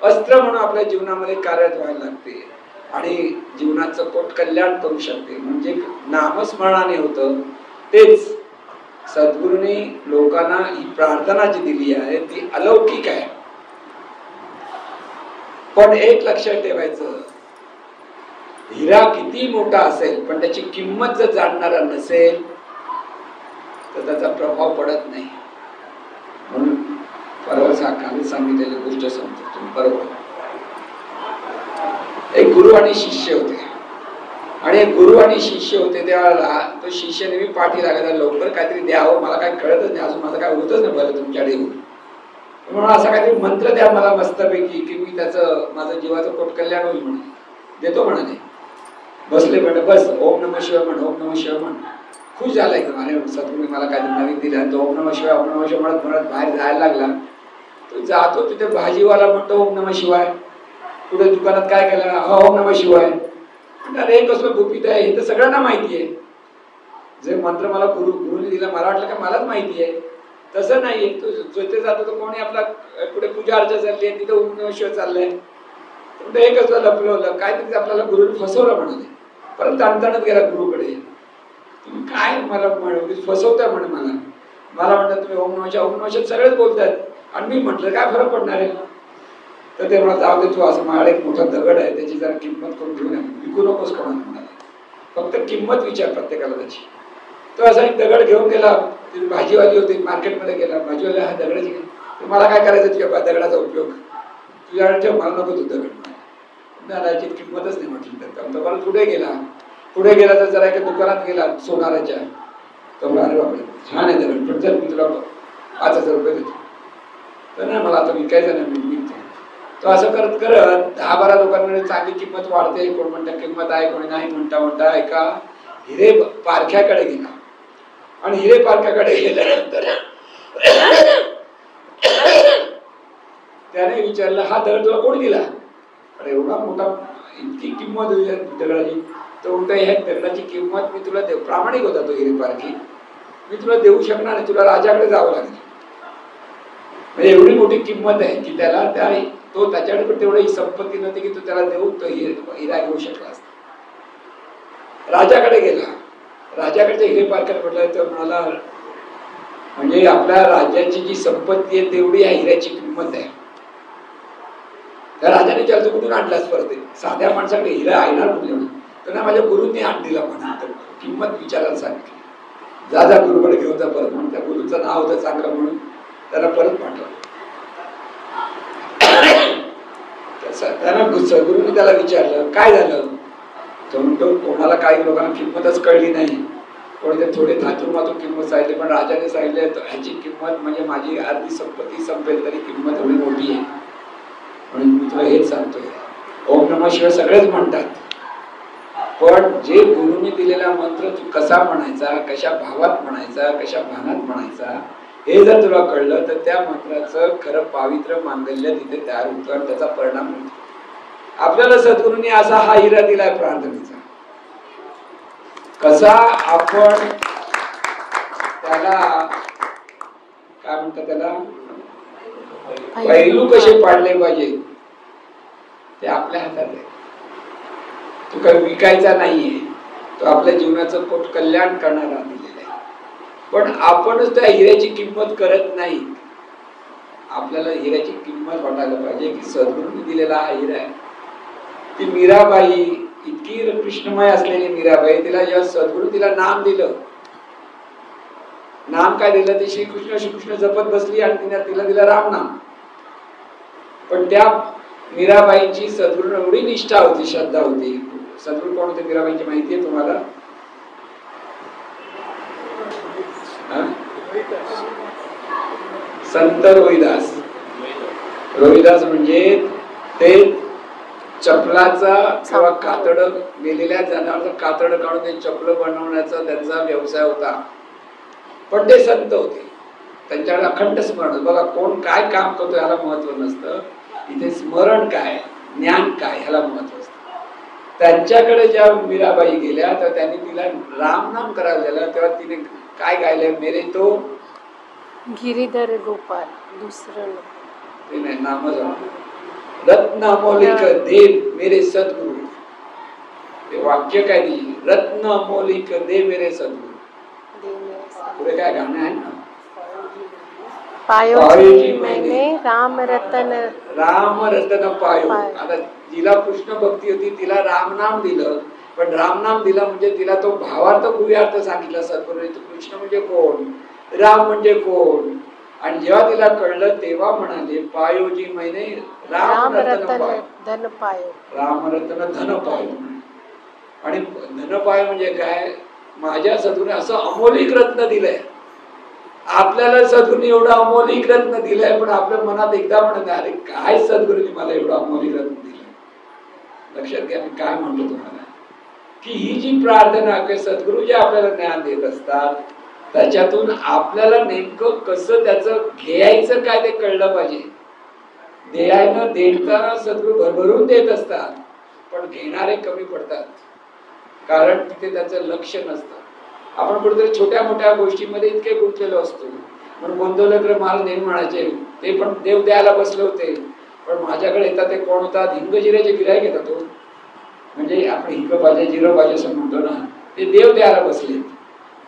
अस्त्र म्हणून आपल्या जीवनामध्ये कार्यरत व्हायला लागते आणि जीवनाचं कोट कल्याण करू शकते. म्हणजे नामस्मरणाने होतं तेच. सद्गुरूंनी लोकांना ही प्रार्थना जी दिली आहे ती अलौकिक आहे. पण एक लक्षात ठेवायचं, हिरा किती मोठा असेल पण त्याची किंमत जर जाणणारा नसेल तर त्याचा प्रभाव पडत नाही. म्हणून परवा काल सांगितलेली गोष्ट सांगतो तुम्ही. बरोबर, एक गुरु आणि शिष्य होते आणि गुरु आणि शिष्य होते त्यावेळेला तो शिष्य नेहमी पाठी लागायचा, लवकर काहीतरी द्यावं, मला काय कळतच नाही, अजून माझं काय होतच नाही बरं तुमच्याकडे येऊन, म्हणून असा काहीतरी मंत्र द्या मला मस्तपैकी की मी त्याचं माझं जीवाचं पोट कल्याण होईल म्हणून. देतो म्हणाले. बसले म्हणे, बस ओम नमः शिवाय म्हण, ओम नमः शिवाय म्हण. खुश झाला एकदम, अरे सद्गुरूंनी मला काहीतरी नवीन दिलं. तो ओम नमः शिवाय ओम नमः शिवाय म्हणत म्हणत बाहेर जायला लागला. तो जातो तिथे भाजीवाला म्हणतो ओम नमः शिवाय, पुढे दुकानात काय केलं, ओम नमः शिवाय. अरे कसलं गुपित आहे, हे तर सगळ्यांना माहिती आहे. जे मंत्र मला गुरुने दिला मला वाटलं का मलाच माहिती आहे, तसं नाहीये. तो जोते जातो तर कोणी आपला पुढे पूजा अर्चा चालली आहे, तिथे ओम नमः शिवाय चाललंय. हे कसलं लपलवलं, काहीतरी आपल्याला गुरुने फसवलं म्हणाले. परत ताणताणत गेला गुरुकडे, तुम्ही काय मला फसवताय म्हणे मला म्हणतात तुम्ही ओम नमः शिवाय ओम नमः शिवाय सगळेच बोलतात आणि मी म्हटलं काय फरक पडणार आहे. तर ते मला जाऊ दे, तू असं माझ्याकडे एक मोठा दगड आहे त्याची जरा किंमत करून घेऊन विकू नकोस कोणाला म्हणाले, फक्त किंमत विचार प्रत्येकाला त्याची. तो असा एक दगड घेऊन गेला, भाजीवाली होती मार्केटमध्ये गेला, भाजीवाली हा दगडाची घे, मला काय करायचं तुझ्या दगडाचा उपयोग, तुझ्याकडे ठेव, मला नको तू दगड. दादाची किंमतच नाही म्हटली. तर मला पुढे गेला तर जरा एका दुकानात गेला सोनाराच्या, तो म्हणला, अरे बापरे छान आहे जमीन, पण चल मी तुला 5,000 रुपये देतो. तर नाही मला आता विकायचं नाही, मी विकतो. तो असं करत करत 10-12 लोकांकडे चांगली किंमत वाढते, कोण म्हणता किंमत आहे, कोणी नाही म्हणता म्हणता एका हिरे पारख्याकडे गेला. आणि हिरे पारख्याकडे गेल्यानंतर त्याने विचारलं, हा दगड तुला कोण दिला? अरे एवढा मोठा, इतकी किंमत होईल दगडाची. तो म्हणतो, ह्या दगडाची किंमत मी तुला देऊ, प्रामाणिक होता तो हिरे पारखी, मी तुला देऊ शकणार नाही, तुला राजाकडे जावं लागेल. म्हणजे एवढी मोठी किंमत आहे की त्याला तो त्याच्याकडे पण तेवढी संपत्ती नव्हती की तो त्याला देऊ तो हिरा घेऊ शकला असता. राजाकडे गेला. राजाकडच्या हिरे पारख्यात म्हटलं, तर म्हणाला, म्हणजे आपल्या राज्याची जी संपत्ती आहे तेवढी या हिऱ्याची किंमत आहे. त्या राजाने विचारलं, कुठून आणलास परत? साध्या माणसाकडे हिरा आहे ना कुठे? तर माझ्या गुरुंनी आण दिला म्हणा. तर किंमत विचारायला सांगितली. जा गुरुकडे घेऊन जा परत म्हणून. त्या गुरुचं नाव होतं चांगलं म्हणून त्याला परत पाठवलं. त्यानं सद्गुरूंनी त्याला विचारलं, काय झालं? तो म्हणतो, कोणाला काही लोकांना किंमतच कळली नाही, कोणी थोडे थातून मातून किंमत सांगितली, पण राजाने सांगितले ह्याची किंमत म्हणजे माझी अर्धी संपत्ती संपेल तरी किंमत एवढी मोठी आहे. म्हणून मी तुला हेच सांगतोय, ओम नमः शिवाय सगळेच म्हणतात, पण जे गुरुने दिलेला मंत्र तू कसा म्हणायचा, कशा भावात म्हणायचा, कशा भानात म्हणायचा, हे जर तुला कळलं तर त्या मंत्राचं खरं पावित्र्य मांगल्य तिथे तयार होतं आणि त्याचा परिणाम होतो. आपल्याला सद्गुरूंनी असा हा हिरा दिलाय प्रार्थनेचा. कसा आपण त्याला काय म्हणतात, त्याला पैलू कसे पाडले पाहिजे ते आपल्या हातात आहे. तो काही विकायचा नाहीये, तो आपल्या जीवनाचं पोट कल्याण करणारा दिलेला आहे. पण आपणच त्या हिऱ्याची किंमत करत नाही. आपल्याला हिऱ्याची किंमत वाटायला पाहिजे की सद्गुरूंनी दिलेला हा हिरा आहे. ती मीराबाई, इतकी कृष्णमय असलेली मीराबाई, तिला जेव्हा सद्गुरू तिला नाम दिलं, नाम काय दिलं? ते श्रीकृष्ण श्रीकृष्ण जपत बसली आणि तिला दिलं राम नाम. पण त्या मीराबाईंची सद्गुरू एवढी निष्ठा होती, श्रद्धा होती. सद्गुरू कोण होते मीराबाईंची माहिती आहे तुम्हाला? संत रोहिदास. रोहिदास म्हणजे ते चपलाचा किंवा कातड, मेलेल्या जनावरांचं कातड काढून ते चपल बनवण्याचा त्यांचा व्यवसाय होता. पण ते संत होते, त्यांच्याकडे अखंड स्मरण. बघा, कोण काय काम करतो ह्याला महत्व नसतं, इथे स्मरण काय, ज्ञान काय ह्याला महत्व असतं. त्यांच्याकडे जेव्हा मीराबाई गेल्या तर त्यांनी तिला राम नाम करायला दिलं. तेव्हा तिने काय गायलं? मेरे तो गिरीधर गोपाल, दुसरं ते नाही, नामच रत्न अमोलिक दे मेरे सद्गुरु. ते वाक्य काय दिली? रत्न अमोलिक दे मेरे सद्गुरु. पुढे काय गाणं आहे ना, पायोजी मैंने राम रतन पायो. आता जिला कृष्ण भक्ती होती तिला राम नाम दिलं, पण राम नाम दिलं म्हणजे तिला तो भावार्थ गुह्यार्थ सांगितला सद्गुरूने. कृष्ण म्हणजे कोण, राम म्हणजे कोण. आणि जेव्हा तिला कळलं तेव्हा म्हणाले, पायोजी मैंने राम रतन धन पायो. राम रतन धन पायो. आणि धन पायो म्हणजे काय? माझ्या सद्गुरूने असं अमोलिक रत्न दिलंय. आपल्याला सद्गुरूने एवढं अमोलिक रत्न दिलंय, पण आपल्या मनात एकदा म्हणत, अरे काय सद्गुरूने मला एवढं अमोलिक रत्न दिलंय. लक्षात घ्या मी काय म्हणतो तुम्हाला, की ही जी प्रार्थना की सद्गुरू जे आपल्याला ज्ञान देत असतात त्याच्यातून आपल्याला नेमकं कसं त्याचं घ्यायचं काय ते कळलं पाहिजे. द्यायला देताना सद्गुरू भरभरून देत असतात, पण घेणारे कमी पडतात, कारण तिथे त्याचं लक्ष नसतं. आपण कुठेतरी छोट्या मोठ्या गोष्टीमध्ये इतके गुंतलेलो असतो. म्हणून गोंदवलेकर महाराज नेहमी म्हणायचे, ते पण देव द्यायला बसले होते, पण माझ्याकडे येतात ते कोण होतात? हिंगजिऱ्याचे गिराईक येतात. तो म्हणजे आपण हिंग पाहिजे जिरं पाहिजे असं म्हणतो ना, ते देव द्यायला बसले.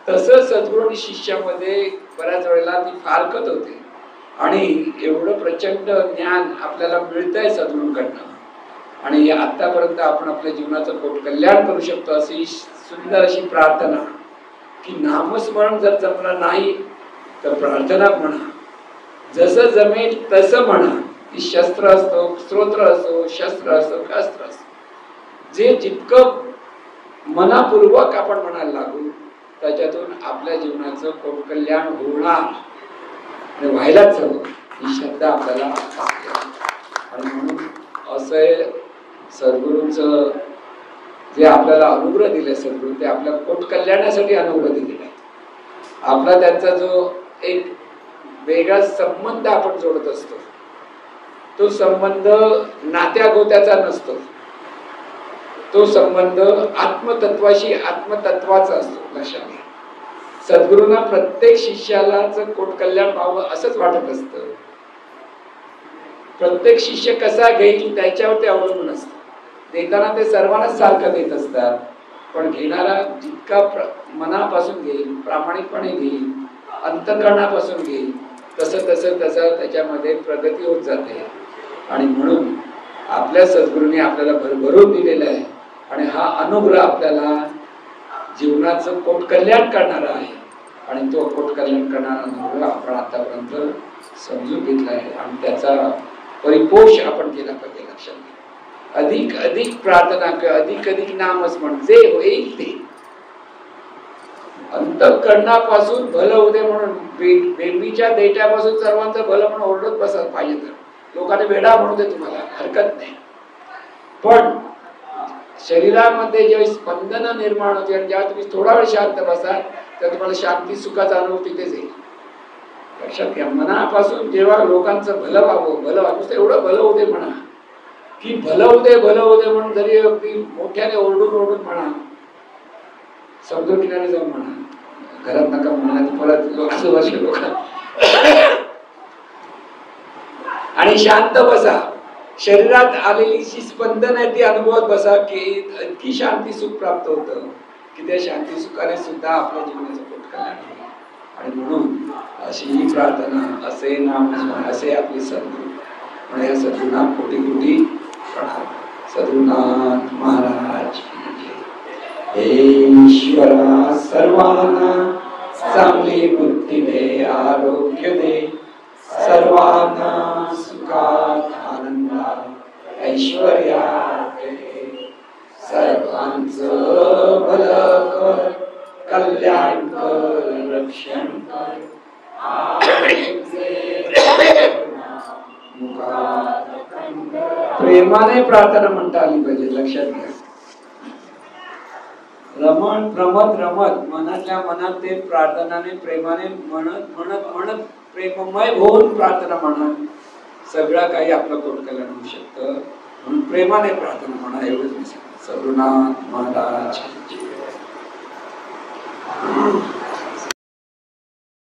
तसं सद्गुरू आणि शिष्यामध्ये बऱ्याच वेळेला ती फारकत होते. आणि एवढं प्रचंड ज्ञान आपल्याला मिळतंय सद्गुरूंकडनं, आणि आतापर्यंत आपण आपल्या जीवनाचं पोट कल्याण करू शकतो. अशी सुंदर अशी प्रार्थना की नामस्मरण जर जमलं नाही तर प्रार्थना म्हणा, जसं जमेल तसं म्हणा. की शस्त्र असतो, स्तोत्र असो, शस्त्र असो, अस्त्र असो, जे जितकं मनापूर्वक आपण म्हणायला लागू त्याच्यातून आपल्या जीवनाचं कल्याण होणार आणि व्हायलाच हवं ही श्रद्धा आपल्याला असते. आणि म्हणून असं सद्गुरूंचं जे आपल्याला अनुग्रह दिले सद्गुरू ते आपल्या कल्याणासाठी अनुग्रह दिलेला आहे. आपला त्यांचा जो एक वेगळा संबंध आपण जोडत असतो तो संबंध नात्या गोत्याचा नसतो. तो संबंध आत्मतत्वाशी आत्मतत्वाचा असतो. लक्षात घ्या, सद्गुरूंना प्रत्येक शिष्यालाच कल्याण व्हावं असंच वाटत असतं. प्रत्येक शिष्य कसा घेईल त्याच्यावर ते अवलंबून असतं. देताना ते सर्वांनाच सारखं देत असतात, पण घेणारा जितका मनापासून घेईल, प्रामाणिकपणे घेईल, अंतःकरणापासून घेईल, तसं तसं तसं त्याच्यामध्ये प्रगती होत जाते. आणि म्हणून आपल्या सद्गुरूंनी आपल्याला भरभरून दिलेला आहे आणि हा अनुग्रह आपल्याला जीवनाचं कल्याण करणारा आहे. आणि तो कल्याण करणारा अनुग्रह आपण आतापर्यंत समजून घेतला आहे आणि त्याचा परिपोष आपण केला पाहिजे. लक्षात घ्या, अधिक अधिक प्रार्थना कर, अधिक अधिक नामस्मरण, जे होईल ते अंतःकरणापासून भलं होते म्हणून बेंबीच्या देठापासून सर्वांचं भलं म्हणून ओरडत बसायला पाहिजे. तर लोकांनी वेडा म्हणू दे, तुम्हाला हरकत नाही, पण शरीरामध्ये जेव्हा स्पंदन निर्माण होते आणि जेव्हा तुम्ही थोडा वेळ शांत बसाल तर तुम्हाला शांती सुखाचा अनुभव तिथेच येईल. लक्षात घ्या, मनापासून जेव्हा लोकांचं भलं व्हावं, भलं व्हावं, एवढं भलं होते म्हणा की भलं होते म्हणून जरी अगदी मोठ्याने ओरडून ओरडून म्हणा, समुद्र किनारी जाऊन म्हणा, घरात नका म्हणा, परत आजूबाजूचे लोक आणि शांत बसा. शरीरात आलेली जी स्पंदन आहे ती अनुभवत बसा की इतकी शांती सुख प्राप्त होतं की त्या शांती सुखाने सुद्धा आपल्या जीवनाचं कल्याण होईल. आणि म्हणून अशी ही प्रार्थना, असे नामस्मरण, असे आपले सद्गुरू, म्हणजे या सद्गुरूंना कोटी कोटी प्रणाम. सद्गुरुनाथ महाराज हे ईश्वरा सर्वांना चांगली बुद्धी दे, आरोग्य दे, सर्वांना सुखात आनंदात ऐश्वर्यात दे, सर्वांचं भलं कर, कल्याण कर, रक्षण कर, प्रेमाने प्रार्थना म्हणता आली पाहिजे. लक्षात घ्या, रमण प्रमत रमत मनातल्या मनात ते प्रार्थनाने प्रेमाने म्हणत म्हणत म्हणत प्रेममय होऊन प्रार्थना म्हणत सगळं काही आपलं कल्याण होऊ शकतं. म्हणून प्रेमाने प्रार्थना म्हणा, एवढंच मी सांगतो. सद्गुरुनाथ महाराज.